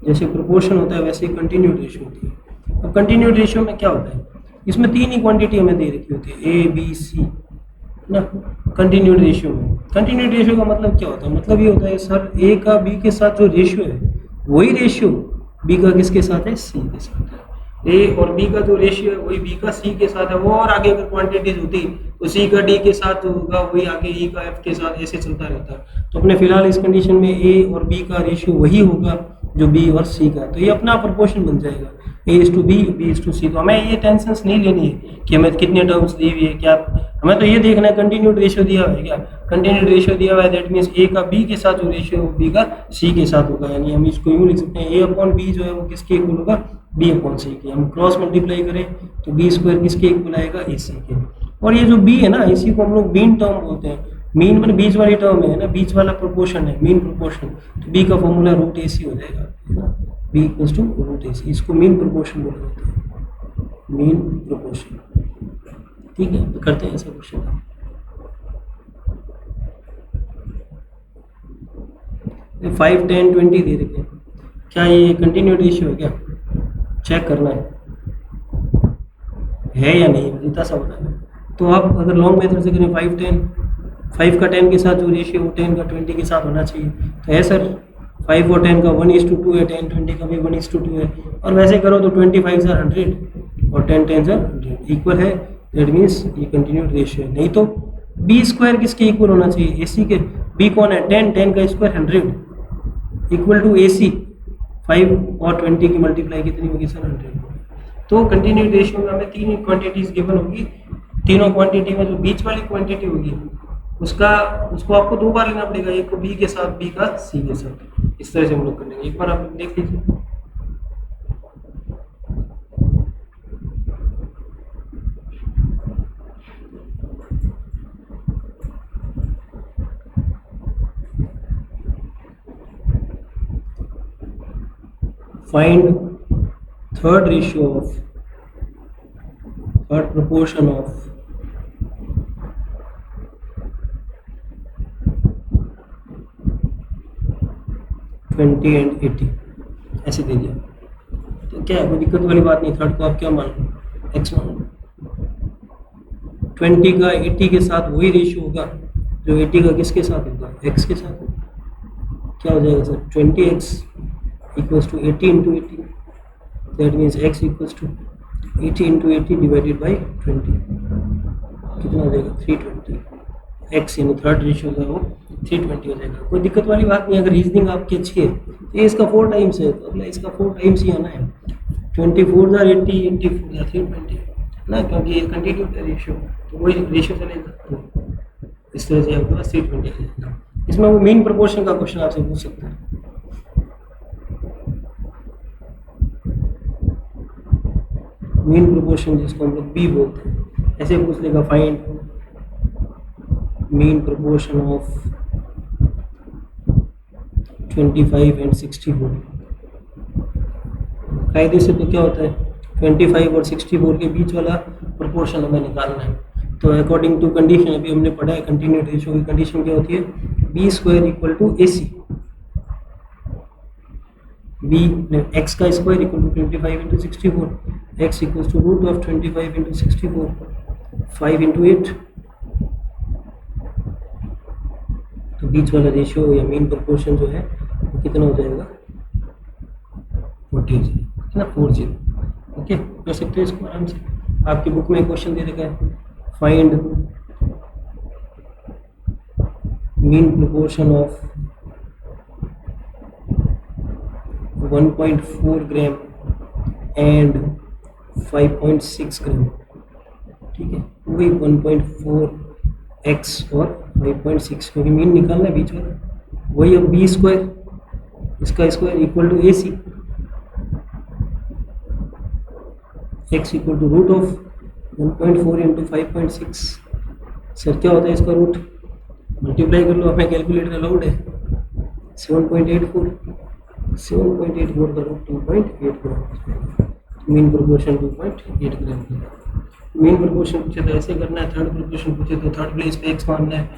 जैसे प्रोपोर्शन होता है वैसे ही कंटिन्यूड रेशियो होती है। अब कंटिन्यूड रेशियो में क्या होता है? इसमें 3 ही क्वांटिटी हमें दे रखी होती है, ए बी सी ना। कंटिन्यूड रेशियो में, कंटिन्यूड रेशियो का मतलब क्या होता है? मतलब ये होता है सर ए का बी के साथ जो रेशियो है वही रेशियो बी का किसके साथ है? सी के साथ है। ए और बी का जो रेशियो है वही बी का सी के साथ है, वो और आगे अगर क्वांटिटीज होती तो सी का डी के साथ होगा, वही आगे ई का एफ के साथ, ऐसे चलता रहता। तो अपने फिलहाल इस कंडीशन में ए और बी का रेशियो वही होगा जो बी और सी का, तो ये अपना प्रोपोर्शन बन जाएगा A is to B, B is to C. तो हमें ये टेंशन नहीं लेनी है कि हमें कितने टर्म्स दी हुई है क्या, हमें तो ये देखना है कंटिन्यूड रेशियो दिया हुआ है क्या, कंटिन्यूड रेशियो दिया हुआ है, दैट मीन्स ए का बी के साथ जो रेशियो बी का सी के साथ होगा, यानी हम इसको यूँ लिख सकते हैं ए अपॉन बी जो है वो किसके इक्वल होगा, बी अपॉन सी के। हम क्रॉस मल्टीप्लाई करें तो बी स्क्वायर किसके इक्वल आएगा, ए सी के। और ये जो बी है ना, इसी को हम लोग मीन टर्म बोलते हैं। मीन मतलब बीच वाली टर्म है ना, बीच वाला प्रोपोर्शन है, मीन प्रोपोर्शन। तो बी का फॉर्मूला रूट ए सी हो जाएगा, है ना, बी इक्वल्स टू रूट ए सी। इसको मीन प्रोपोर्शन बोला जाता है, मीन प्रोपोर्शन। ठीक है, तो करते हैं ऐसा क्वेश्चन। 5, 10, 20 दे रखे हैं, क्या ये कंटिन्यूड रेशियो है क्या, चेक करना है या नहीं, इतना सा बताना है। तो आप अगर लॉन्ग मेथड से करें 5, 10, 5 का 10 के साथ जो रेशियो हो 10 का 20 के साथ होना चाहिए। तो है सर 5 और 10 का 1:2 है, 10, 20 का भी 1:2 है। और वैसे करो तो 25 are 100 और 10 10 are 100 इक्वल है, दैट मीन्स ये कंटिन्यूड रेशियो है। नहीं तो बी स्क्वायर किसके इक्वल होना चाहिए, ए सी के। बी कौन है, 10, 10 का स्क्वायर 100 इक्वल टू ए सी। 5 और 20 की मल्टीप्लाई कितनी होगी सर, 100। तो कंटिन्यूड रेशियो में हमें तीन क्वांटिटीज गिवन होगी, तीनों क्वांटिटी में जो बीच वाली क्वांटिटी होगी उसको आपको दो बार लेना पड़ेगा, एक को बी के साथ, बी का सी के साथ। इस तरह से हम लोग कर लेंगे, एक बार आप देख लीजिए। Find third ratio of, third proportion of 20 and 80, ऐसे दे दिया। तो क्या है, कोई दिक्कत वाली बात नहीं। थर्ड को आप क्या मान लो, एक्स मान लो। 20 का 80 के साथ वही रेशियो होगा जो 80 का किसके साथ होगा, एक्स के साथ होगा। क्या हो जाएगा sir, 20x equals to 80 into 80, that means x equals to 80 into 80 divided by 20, कितना हो जाएगा 320। x यानी थर्ड रेशियो का वो 320 हो जाएगा। कोई दिक्कत वाली बात नहीं। अगर रीजनिंग आपकी अच्छी है तो ये इसका 4 टाइम्स है, तो अगला इसका 4 टाइम्स ही आना है। 24 are 80, 84 are 320 ना, क्योंकि ये कंटिन्यूड रेशियो, तो वही रेशियो चलेगा। तो इस तरह से आपके पास 320 आ जाएगा। इसमें वो मीन प्रोपोर्शन का क्वेश्चन आपसे पूछ सकता है। मीन प्रोपोर्शन जिसको हम लोग बी बोलते हैं, ऐसे पूछ लेगा, find mean proportion of 25 and 64। कायदे से तो क्या होता है, 25 और 64 के बीच वाला प्रोपोर्शन हमें निकालना है। तो अकॉर्डिंग टू कंडीशन अभी हमने पढ़ा है, कंटिन्यूड रेशियो की कंडीशन क्या होती है, B square equal to A C. B X का square equal to 25 into 64, X equal to root of 25 into 64, 5 into 8। तो बीच वाला रेशियो या मीन प्रोपोर्शन जो है वो कितना हो जाएगा, 40 है ना, 40। ओके, कर सकते हो इसको आराम से। आपकी बुक में क्वेश्चन दे रखा है, find mean proportion of 1.4 gram and 5.6 ग्राम। ठीक है, वही 1.4x और 5.6, क्योंकि मीन निकालना है बीच वाला। वही अब बी स्क्वायर, इसका square equal to A c, x equal to root of 1.4 into 5.6। Sir क्या होता है इसका रूट, मल्टीप्लाई कर लो, अपने कैलकुलेटर अलाउड है। 7.84, 7.84 का रूट 2.8 ग्राम, मीन प्रोपोर्शन 2.8 ग्राम। मीन प्रोपोर्शन पूछे तो ऐसे करना है, थर्ड प्रोपोर्शन पूछे तो थर्ड प्लेस पे एक्स मानना है,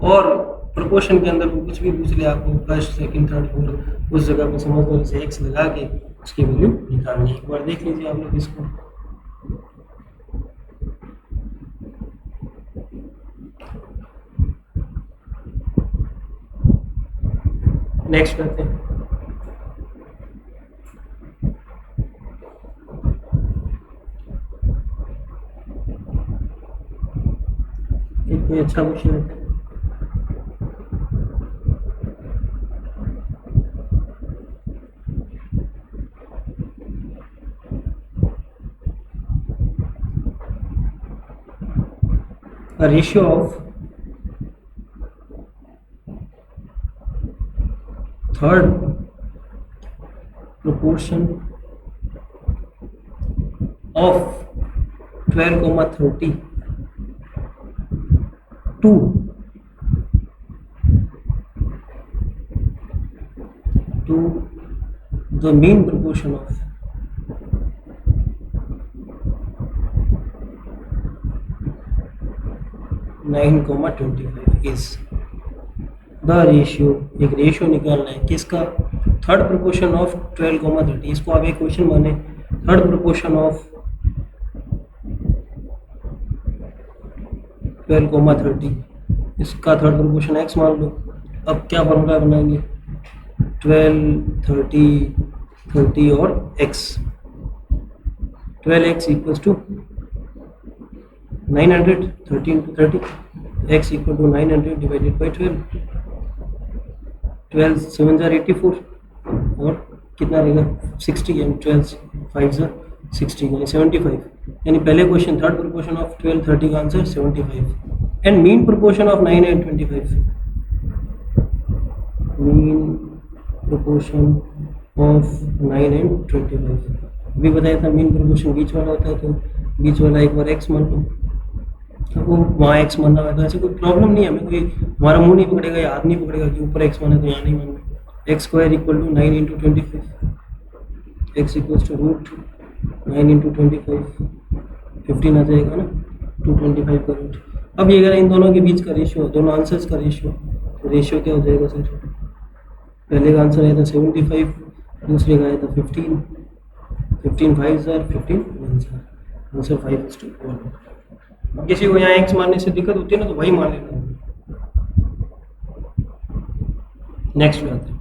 और प्रोपोर्शन के अंदर कुछ भी पूछ ले आपको, फर्स्ट सेकंड थर्ड फोर्थ, उस जगह पे समझदारी से एक्स लगा के उसकी वैल्यू निकालनी है। एक बार देख लीजिए आप लोग इसको। नेक्स्ट करते हैं। कोई अच्छा क्वेश्चन है? A ratio of third proportion of 12,30 to the mean proportion of 9,25 is the ratio। एक रेशियो निकालना है किसका? Third proportion of 12,30। इसको आप एक क्वेश्चन माने, थर्ड प्रोपोर्शन ऑफ 12,30, इसका थर्ड प्रोपोर्शन x मान लो। अब क्या फॉर्मूला बनाएंगे? 12, 30, 30 और x। 12x equals to 900, 13 to 30, x equal to 900 divided by 12। 12 7 जार 84 और कितना रहेगा 60 एंड 12 5 जार 60 यानी 75। यानी पहले क्वेश्चन थर्ड प्रोपोर्शन ऑफ 1230 का answer 75 and mean proportion of 9 and 25। Mean proportion of 9 and 25 अभी बताया था। मीन प्रोपोर्शन बीच वाला होता है, तो बीच वाला एक बार x मान लो। अब वो वहाँ x मानना है तो ऐसे कोई प्रॉब्लम नहीं है, हमें कोई हमारा मुंह नहीं पकड़ेगा या हाथ नहीं पकड़ेगा कि ऊपर x माना तो यहाँ नहीं मानना। x square equal to 9 into 25, x equals to root 9 into 25, 15 आ जाएगा ना, 225 का रूट। अब ये अगर इन दोनों के बीच का रेशियो, दोनों आंसर्स का रेशियो, तो रेशियो क्या हो जाएगा सर? पहले का आंसर आया था 75, दूसरे का आया था 15, 15 5 जार 15 1 जार, आंसर 5:1। अब किसी को यहाँ x मानने से दिक्कत होती है ना, तो वही मान लेना। नेक्स्ट में आते हैं,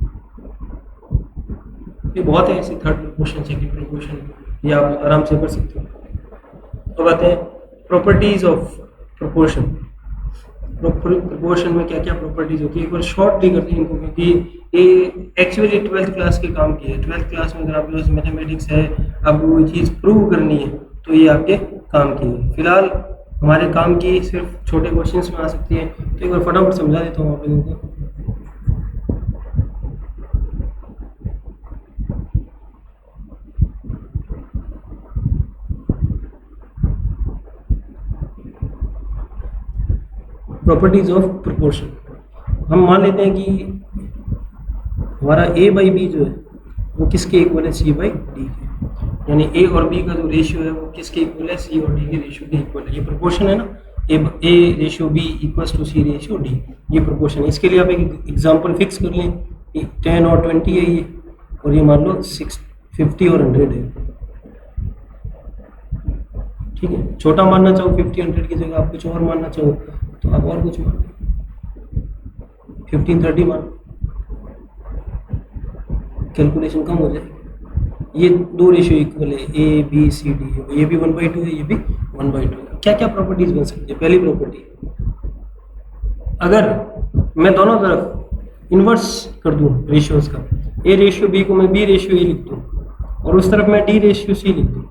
ये बहुत है ऐसे थर्ड प्रोपोर्शन, सेकंड प्रोपोर्शन, ये आप आराम से कर सकते हो। अब आते हैं प्रॉपर्टीज ऑफ प्रोपोर्शन। प्रोपोर्शन में क्या क्या प्रॉपर्टीज होती है, एक बार शॉर्टली करते हैं इनको, क्योंकि ये एक्चुअली 12th क्लास के काम की है। 12th क्लास में अगर आपके पास मैथमेटिक्स है, आपको कोई चीज़ प्रूव करनी है, तो ये आपके काम की है। फिलहाल हमारे काम की सिर्फ छोटे क्वेश्चंस में आ सकती है, तो एक बार फटाफट समझा देता हूँ आप लोगों को। Properties of proportion. हम मान लेते हैं कि हमारा a बाई बी जो है वो किसके इक्वल है? c बाई डी के। यानी a और b का जो रेशियो है वो किसके इक्वल है? c और d के रेशियो के इक्वल है। ये प्रोपोर्शन है ना, a ratio b equals to c ratio d, ये प्रोपोर्शन है। इसके लिए आप एक एग्जांपल फिक्स कर लें, 10 और 20 है ये, और ये मान लो 50 और 100 है। ठीक है, छोटा मानना चाहो 50 100 की जगह आप कुछ और मानना चाहो तो आप और कुछ मान 15 30 मान, कैलकुलेशन कम हो जाए। ये दो रेशियो इक्वल है, ए बी सी डी है, ये भी 1/2 है, ये भी 1/2 है। क्या क्या प्रॉपर्टीज बन सकती है? पहली प्रॉपर्टी, अगर मैं दोनों तरफ इन्वर्स कर दूं रेशियोज का, ए रेशियो बी को मैं बी रेशियो ए लिख दूं और उस तरफ मैं डी रेशियो सी लिख दूं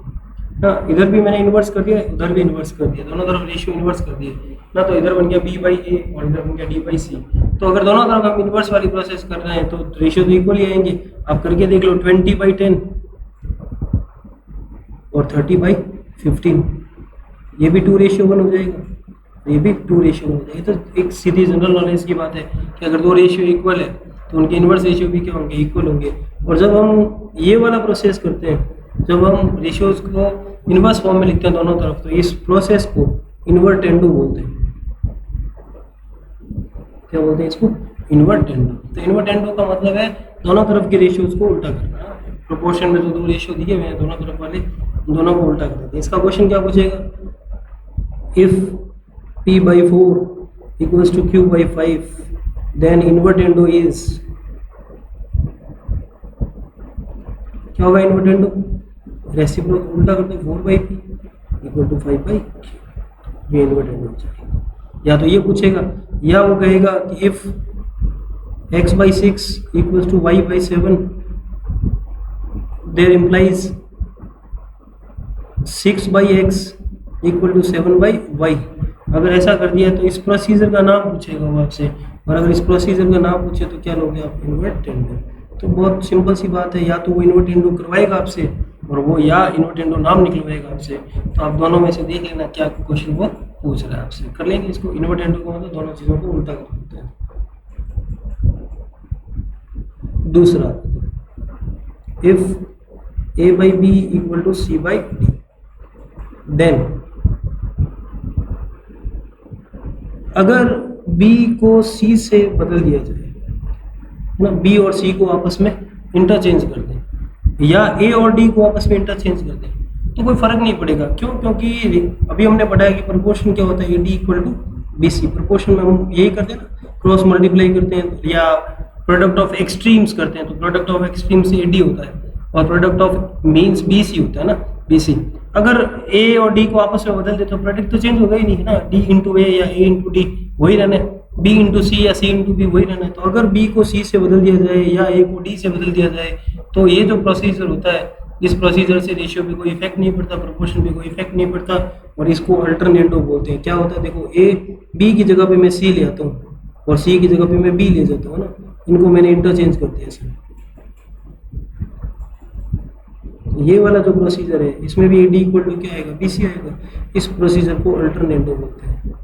ना, इधर भी मैंने इन्वर्स कर दिया, उधर भी इन्वर्स कर दिया, दोनों तरफ रेशियो इन्वर्स कर दिए ना, तो इधर बन गया b बाई ए और इधर बन गया d बाई सी। तो अगर दोनों तरफ हम इन्वर्स वाली प्रोसेस कर रहे हैं तो रेशियो तो इक्वल ही आएंगे। आप करके देख लो, 20/10 और 30/15, ये भी 2:1 हो जाएगा, ये भी 2:1 हो जाएगा। तो एक सीधी जनरल नॉलेज की बात है कि अगर दो रेशियो इक्वल है तो उनके इन्वर्स रेशियो भी क्या होंगे? इक्वल होंगे। और जब हम ये वाला प्रोसेस करते हैं, जब हम रेशियोज को इन्वर्स फॉर्म में लिखते हैं दोनों तरफ, तो इस प्रोसेस को इन्वर्ट टेंडो बोलते हैं। क्या बोलते हैं इसको? इन्वर्ट टेंडो। तो इन्वर्ट टेंडो का मतलब है दोनों तरफ के रेशियोज को उल्टा करना। प्रोपोर्शन में तो दो रेशियो दिए हुए हैं, दोनों तरफ वाले दोनों को उल्टा कर देते हैं। इसका क्वेश्चन क्या पूछेगा? If p/4 equals to q/5 then invertendo is, क्या होगा इन्वर्ट टेंडो? रेसिप्रोकल उल्टा कर दो, 4/p इक्वल टू 5/q, ये इन्वर्ट टेंडो हो जाएगा। या तो ये पूछेगा, या वो कहेगा कि if x by 6 equals to y by 7 there implies 6 by x equal to 7 by y। अगर ऐसा कर दिया तो इस प्रोसीजर का नाम पूछेगा वो आपसे, और अगर इस प्रोसीजर का नाम पूछे तो क्या लोगे आप, इन्वर्ट एंडो। तो बहुत सिंपल सी बात है, या तो वो इन्वर्ट एंडो करवाएगा आपसे और वो या इन्वर्ट एंडो नाम निकलवाएगा आपसे। तो आप दोनों में से देख लेना क्या क्वेश्चन वो पूछ रहा है आपसे, कर लेंगे इसको। इन्वर्ट एंडो को मतलब दोनों चीज़ों को उल्टा कर देते हैं। दूसरा, if a by b equal to c by d then अगर b को c से बदल दिया जाए, है ना, b और c को आपस में इंटरचेंज कर दें या a और d को आपस में इंटरचेंज कर दें, तो कोई फर्क नहीं पड़ेगा। क्यों? क्योंकि अभी हमने पढ़ाया कि प्रोपोर्शन क्या होता है, ad equal to bc। Proportion में हम यही करते हैं ना, क्रॉस मल्टीप्लाई करते हैं या प्रोडक्ट ऑफ एक्सट्रीम्स करते हैं, तो प्रोडक्ट ऑफ एक्सट्रीम से ad होता है और प्रोडक्ट ऑफ मीन्स bc होता है ना, bc। अगर a और d को आपस में बदल दे तो प्रोडक्ट तो चेंज होगा ही नहीं, है ना, d इंटू ए या a इंटू डी वही रहना है, b इंटू सी या c इंटू बी वही रहना है। तो अगर b को c से बदल दिया जाए या a को d से बदल दिया जाए तो ये जो प्रोसीजर होता है, इस प्रोसीजर से रेशियो पे कोई इफेक्ट नहीं पड़ता, प्रोपोर्शन पे कोई इफेक्ट नहीं पड़ता, और इसको अल्टरनेटो बोलते हैं। क्या होता है, देखो a b की जगह पे मैं c ले आता हूँ और c की जगह पे मैं b ले जाता हूँ ना, इनको मैंने इंटरचेंज कर दिया इसमें। ये वाला जो प्रोसीजर है इसमें भी ad इक्वल टू क्या आएगा, bc आएगा। इस प्रोसीजर को अल्टरनेटो बोलते हैं।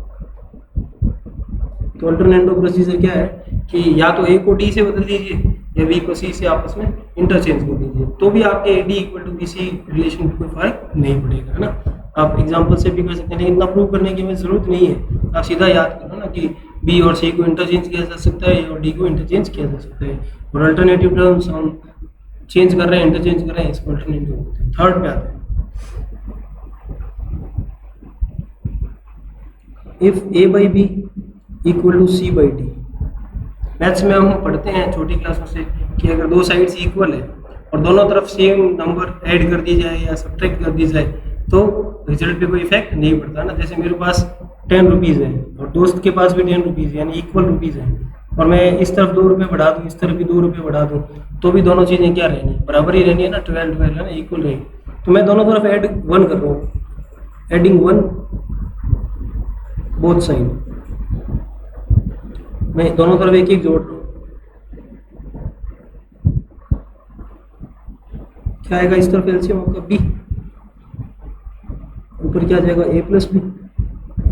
तो अल्टरनेटो प्रोसीजर क्या है कि या तो a को d से बदल दीजिए या b को c से आपस में इंटरचेंज कर दीजिए, तो भी आपके ad equal to bc relation में कोई फर्क नहीं पड़ेगा, है ना। आप एग्जांपल से भी कर सकते हैं, लेकिन इतना प्रूव करने की हमें जरूरत नहीं है। आप सीधा याद करो ना कि b और c को इंटरचेंज किया जा सकता है और d को इंटरचेंज किया जा सकता है, और अल्टरनेटिव टर्म्स हम चेंज कर रहे हैं, इंटरचेंज कर रहे हैं, इसको अल्टरनेटिव बोलते हैं। थर्ड पे आते हैं, if a by b equal to c by d। Maths में हम पढ़ते हैं छोटी क्लासों से कि अगर दो साइड्स इक्वल है और दोनों तरफ सेम नंबर ऐड कर दी जाए या सब्ट्रैक्ट कर दी जाए तो रिजल्ट पे कोई इफेक्ट नहीं पड़ता ना। जैसे मेरे पास 10 रुपीज़ है और दोस्त के पास भी 10 रुपीज़ है, यानी इक्वल रुपीज़ है, और मैं इस तरफ 2 रुपये बढ़ा दूँ, इस तरफ भी 2 रुपये बढ़ा दूँ, तो भी दोनों चीज़ें क्या रहनी, बराबर ही रहनी है ना, 12 12 है ना, इक्वल रहेगी। तो मैं दोनों तरफ ऐड 1 कर रहा हूँ, एडिंग 1 बोथ साइड, मैं दोनों तरफ एक एक जोड़ रहा हूँ। क्या आएगा इस तरफ एलसीएम आपका b, ऊपर क्या आ जाएगा a प्लस बी,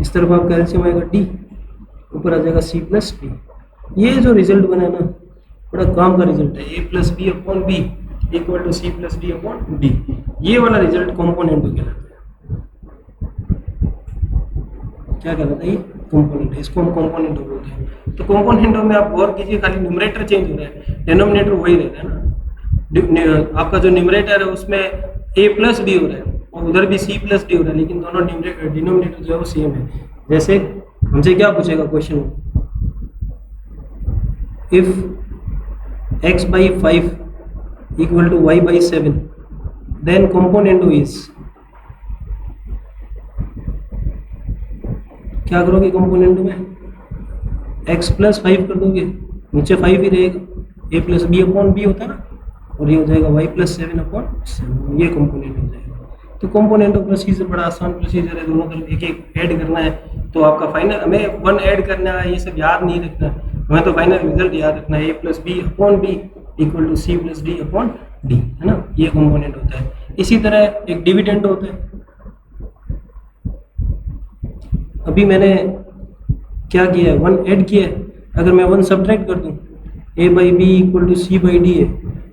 इस तरफ आपका एलसीएम आएगा d, ऊपर आ जाएगा c प्लस बी। ये जो रिजल्ट बना ना, बड़ा काम का रिजल्ट है, a plus b upon b equal to c plus d upon d. ये वाला रिजल्ट कॉम्पोनेंटो कहलाता है। क्या कहलाता है ये, कॉम्पोनेंट, इसको हम कॉम्पोनेंटो बोलते हैं। तो कॉम्पोनेंटो में आप गौर कीजिए, खाली न्यूमरेटर चेंज हो रहा है, डिनोमिनेटर वही रहता है ना। आपका जो न्यूमरेटर है उसमें a प्लस बी हो रहा है और उधर भी c प्लस डी हो रहा है, लेकिन दोनों डिनोमिनेटर जो है वो सेम है। जैसे हमसे क्या पूछेगा क्वेश्चन में, if x by 5 equal to y by 7 then componendo is, क्या करोगे कंपोनेंट में, x प्लस 5 कर दोगे, नीचे 5 ही रहेगा, a plus b upon b होता है ना, और ये हो जाएगा y प्लस 7 अपॉन 7, ये कंपोनेंट हो जाएगा। तो कंपोनेंट प्रोसीजर बड़ा आसान प्रोसीजर है, दोनों तरफ एक एक ऐड करना है। तो आपका फाइनल, हमें 1 ऐड करना है, ये सब याद नहीं रखना, हमें तो फाइनल रिजल्ट याद रखना है, a plus b upon b equal to c plus d upon d, है ना, ये कंपोनेंट होता है। इसी तरह एक डिविडेंड होता है। अभी मैंने क्या किया है, 1 ऐड किया है, अगर मैं 1 सब्ट्रैक्ट कर दूं, a by B equal to C by d है,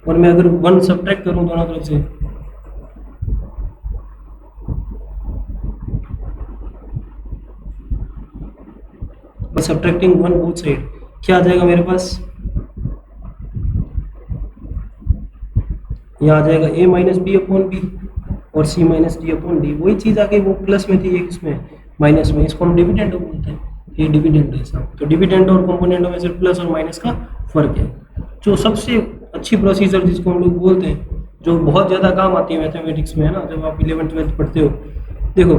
और मैं अगर 1 सब्ट्रैक्ट करूं दोनों तरफ से, सब्ट्रैक्टिंग 1 बोथ साइड, क्या आ जाएगा मेरे पास, यहाँ आ जाएगा a minus b upon b और c minus d upon d. वही चीज़ आ गई, वो प्लस में थी, एक इसमें माइनस में, इसको हम डिविडेंड बोलते हैं। ये डिविडेंड है सब। तो डिविडेंड और कंपोनेंट में सिर्फ प्लस और माइनस का फर्क है। जो सबसे अच्छी प्रोसीजर जिसको हम लोग बोलते हैं, जो बहुत ज़्यादा काम आती है मैथमेटिक्स में, है ना, जब आप 11th 12th पढ़ते हो, देखो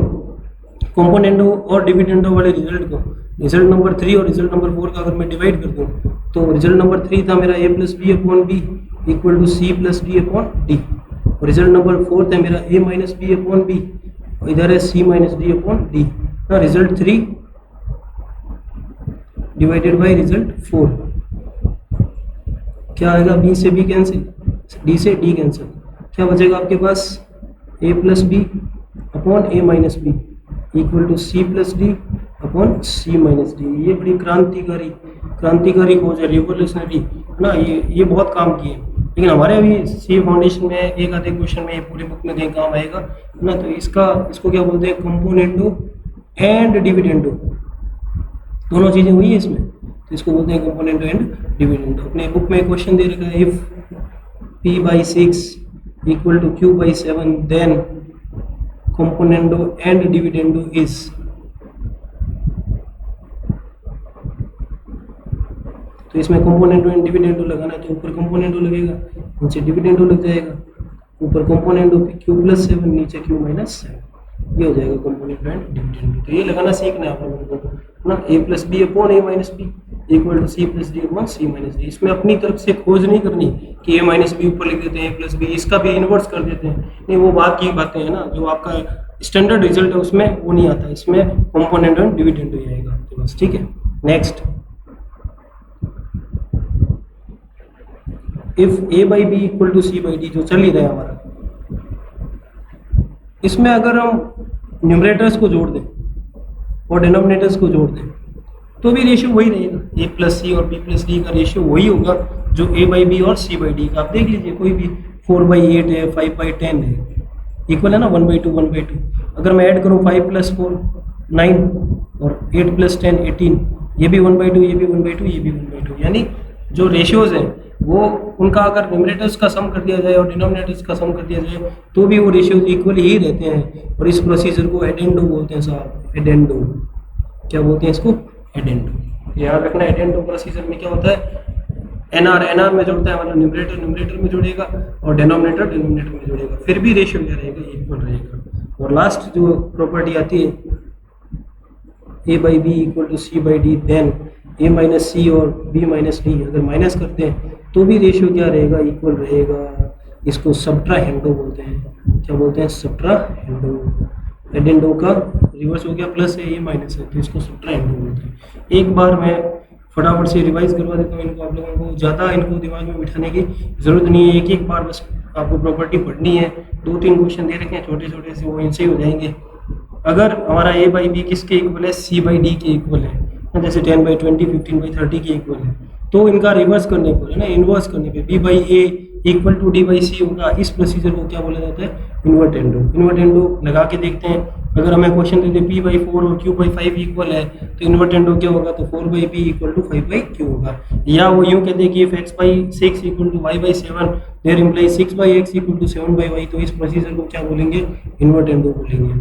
कंपोनेंटो और डिविडेंडो वाले रिजल्ट को रिजल्ट नंबर 3 और रिजल्ट नंबर 4 का अगर मैं डिवाइड कर दूं तो रिजल्ट नंबर 3 था मेरा a plus b upon b equal to c plus d upon d, और रिजल्ट नंबर 4 था मेरा a minus b upon b, इधर है c minus d upon d. ना रिजल्ट 3 डिवाइडेड बाई रिजल्ट 4 क्या आएगा, b से b कैंसिल, d से d कैंसिल, क्या बचेगा आपके पास a plus b upon a minus b equal to c plus d upon c minus D. ये बड़ी क्रांतिकारी खोज है, रिवोल्यूशनरी है ना, ये बहुत काम की है। लेकिन हमारे अभी सी फाउंडेशन में एक आधे क्वेश्चन में ये पूरी बुक में कहीं काम आएगा है ना। तो इसको क्या बोलते हैं, कंपोनेंडो एंड डिविडेंडो, दोनों चीज़ें हुई है इसमें, तो इसको बोलते हैं कंपोनेंडो एंड डिविडेंडो। अपने बुक में क्वेश्चन दे रखा है, if p/6 equal to q/7 then componendo and dividendo is, तो इसमें componendo and dividendo लगाना है तो ऊपर componendo लगेगा, नीचे dividendo लग जाएगा, ऊपर componendo पे q+7 नीचे q-7, ये हो जाएगा componendo and dividendo। तो ये लगाना सीखना है आप लोगों को ना, a plus b upon a minus b equal to c plus d upon c minus d. इसमें अपनी तरफ से खोज नहीं करनी कि a माइनस बी ऊपर लिख देते हैं a प्लस बी, इसका भी इन्वर्स कर देते हैं, नहीं वो बात की बातें हैं ना, जो आपका स्टैंडर्ड रिजल्ट है उसमें वो नहीं आता, इसमें कंपोनेंट एंड डिविडेंड ही आएगा आपके पास, ठीक है। Next, if a by B equal to C by d, जो चल ही रहा है हमारा, इसमें अगर हम न्यूमरेटर्स को जोड़ दें और डिनोमिनेटर्स को जोड़ दें तो भी रेशियो वही रहेगा, a प्लस सी और b प्लस डी का रेशियो वही होगा जो a बाई बी और c बाई डी का। आप देख लीजिए कोई भी 4/8 है, 5/10 है, इक्वल है ना 1/2 1/2। अगर मैं ऐड करूँ 5 + 4 9 और 8 + 10 18, ये भी 1/2 ये भी 1/2 ये भी 1/2, यानी जो रेशियोज हैं वो उनका अगर न्यूमरेटर्स का सम कर दिया जाए और डिनोमिनेटर्स का सम कर दिया जाए तो भी वो रेशियोज इक्वल ही रहते हैं। और इस प्रोसीजर को एडेंडो बोलते हैं साहब, एडेंडो, क्या बोलते हैं इसको, एडेंडो। याद रखना एडेंडो प्रोसीजर में क्या होता है, एनआर में जुड़ता है, मतलब न्यूमरेटर में जुड़ेगा और डिनोमिनेटर में जुड़ेगा, फिर भी रेशियो क्या रहेगा, इक्वल रहेगा। और लास्ट जो प्रॉपर्टी आती है a by B equal to C by D, then a minus C और b माइनस डी, अगर माइनस करते हैं तो भी रेशियो क्या रहेगा, इक्वल रहेगा। इसको सब्ट्राहेंडो बोलते हैं, क्या बोलते हैं, सब्ट्राहेंडो। एडेंडो का रिवर्स हो गया, प्लस है ये माइनस है, तो इसको सब्ट्राहेंडो बोलते हैं। एक बार मैं फटाफट से रिवाइज करवा देता हूँ इनको, आप लोगों को ज़्यादा इनको दिमाग में बिठाने की ज़रूरत नहीं है, एक बार बस आपको प्रॉपर्टी पढ़नी है। 2-3 क्वेश्चन दे रखे हैं छोटे छोटे से, वो इनसे ही हो जाएंगे। अगर हमारा a बाई बी किसके इक्वल है, c बाई डी के इक्वल है, जैसे 10/20 15/30 के इक्वल है, तो इनका रिवर्स करने पर है ना, इन्वर्स करने पे b by A equal to D by C होगा। इस प्रोसीजर को क्या बोला जाता है, इन्वर्टेंडो। इन्वर्टेंडो लगा के देखते हैं, अगर हमें क्वेश्चन दे दे p/4 और q/5 इक्वल है तो इन्वर्टेंडो क्या होगा, तो 4/p इक्वल टू 5/q होगा। या वो यूँ कहते हैं कि if x/6 equal to y/7 there implies 6/x equal to 7/y, तो इस प्रोसीजर को क्या बोलेंगे, इन्वर्टेंडो बोलेंगे।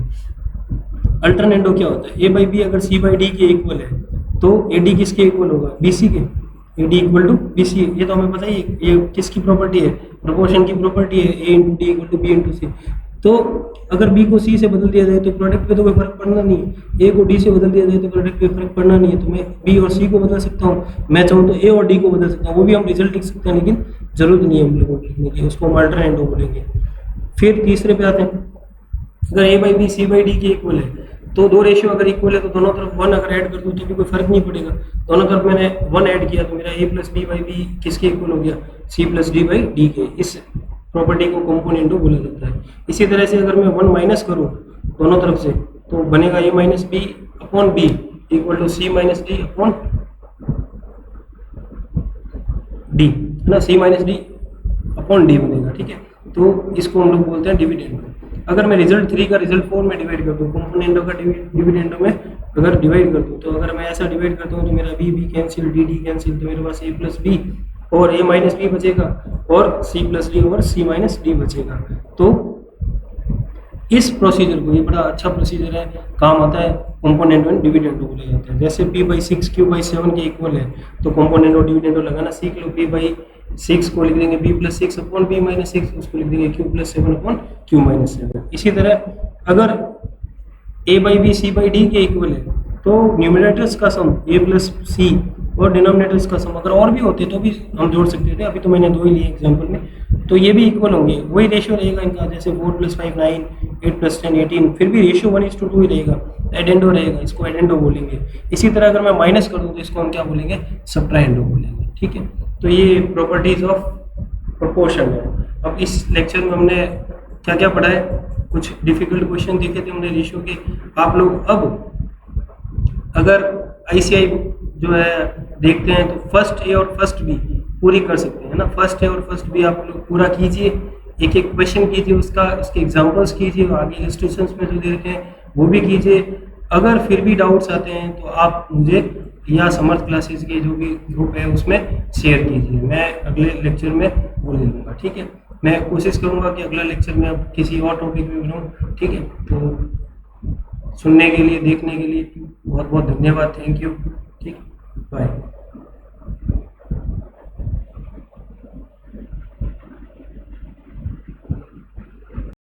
अल्टरनेंडो क्या होता है, a बाई बी अगर c बाई डी के इक्वल है तो ad किसके इक्वल होगा, bc के, ad इक्वल टू bc। ये तो हमें पता ही है, ये किसकी प्रॉपर्टी है, प्रोपोर्शन की प्रॉपर्टी है, a into D equal to b into C. तो अगर b को c से बदल दिया जाए तो प्रोडक्ट पे तो कोई फर्क पड़ना नहीं है, a को d से बदल दिया जाए तो प्रोडक्ट पे फर्क पड़ना नहीं है। तो मैं b और c को बदल सकता हूँ, मैं चाहूँ तो a और d को बदल सकता हूँ, वो भी हम रिजल्ट लिख सकते हैं, लेकिन जरूरत नहीं है हम लोगों को लिखने की, उसको हम अल्टरनेंडो बोलेंगे। फिर तीसरे पे आते हैं, अगर a by b c by d के इक्वल है तो दो रेशियो अगर इक्वल है तो दोनों तरफ 1 अगर ऐड कर दूँ तो भी कोई फर्क नहीं पड़ेगा, दोनों तरफ मैंने 1 ऐड किया तो मेरा a plus b by b किसके इक्वल हो गया, c plus d by d के। इस प्रॉपर्टी को कंपोनेंटो बोला जाता है। इसी तरह से अगर मैं 1 माइनस करूँ दोनों तरफ से तो बनेगा a minus b upon b equal to c minus d upon d, है ना, c minus d upon d बनेगा, ठीक है। तो इसको हम लोग बोलते हैं डिविडेंडो। अगर मैं रिजल्ट 3 का रिजल्ट 4 में डिवाइड कर दूँ, कंपोनेंटो का डिविडेंडो में अगर डिवाइड कर दूँ, तो अगर मैं ऐसा डिवाइड करता हूँ तो मेरा b कैंसिल, डी कैंसिल, तो मेरे पास a प्लस बी और a माइनस बी बचेगा और c प्लस डी और c माइनस डी बचेगा। तो इस प्रोसीजर को, ये बड़ा अच्छा प्रोसीजर है, काम आता है, कंपोनेंटो एंड डिविडेंडो बोला जाता है। जैसे p/6 q/7 के इक्वल है तो कंपोनेंटो डिविडेंडो लगाना सीख लो। p/6 को लिख देंगे b plus 6 upon b minus 6, उसको लिख देंगे q plus 7 upon q minus 7। इसी तरह अगर a by b c by d के इक्वल है तो न्यूमरेटर्स का सम a प्लस सी और डिनोमिनेटर्स का सम अगर और भी होते तो भी हम जोड़ सकते थे, अभी तो मैंने दो ही लिए एग्जांपल में, तो ये भी इक्वल होंगे, वही रेशियो रहेगा इनका, जैसे 4 प्लस 5 9, 8 प्लस 10 18, फिर भी रेशियो 1:2 ही रहेगा, एडेंडो रहेगा, इसको एडेंडो बोलेंगे। इसी तरह अगर मैं माइनस कर दूँ तो इसको हम क्या बोलेंगे, सब्ट्राइंडो बोलेंगे। ठीक है, तो ये प्रॉपर्टीज ऑफ प्रोपोर्शन है। अब इस लेक्चर में हमने क्या क्या पढ़ा है, कुछ डिफिकल्ट क्वेश्चन देखे थे हमने रेशियो के। आप लोग अब अगर आईसीआई जो है देखते हैं तो फर्स्ट ए और फर्स्ट बी पूरी कर सकते हैं ना, फर्स्ट ए और फर्स्ट बी आप लोग पूरा कीजिए, एक एक क्वेश्चन कीजिए, उसका उसके एग्जांपल्स कीजिए, आगे इलस्ट्रेशंस में जो दे रखे हैं वो भी कीजिए। अगर फिर भी डाउट्स आते हैं तो आप मुझे या समर्थ क्लासेस के जो भी ग्रुप है उसमें शेयर कीजिए, मैं अगले लेक्चर में वो ले लूँगा। ठीक है, मैं कोशिश करूँगा कि अगला लेक्चर में अब किसी और टॉपिक में मिलूँ। ठीक है, तो सुनने के लिए, देखने के लिए बहुत बहुत धन्यवाद, थैंक यू। ठीक, बाय।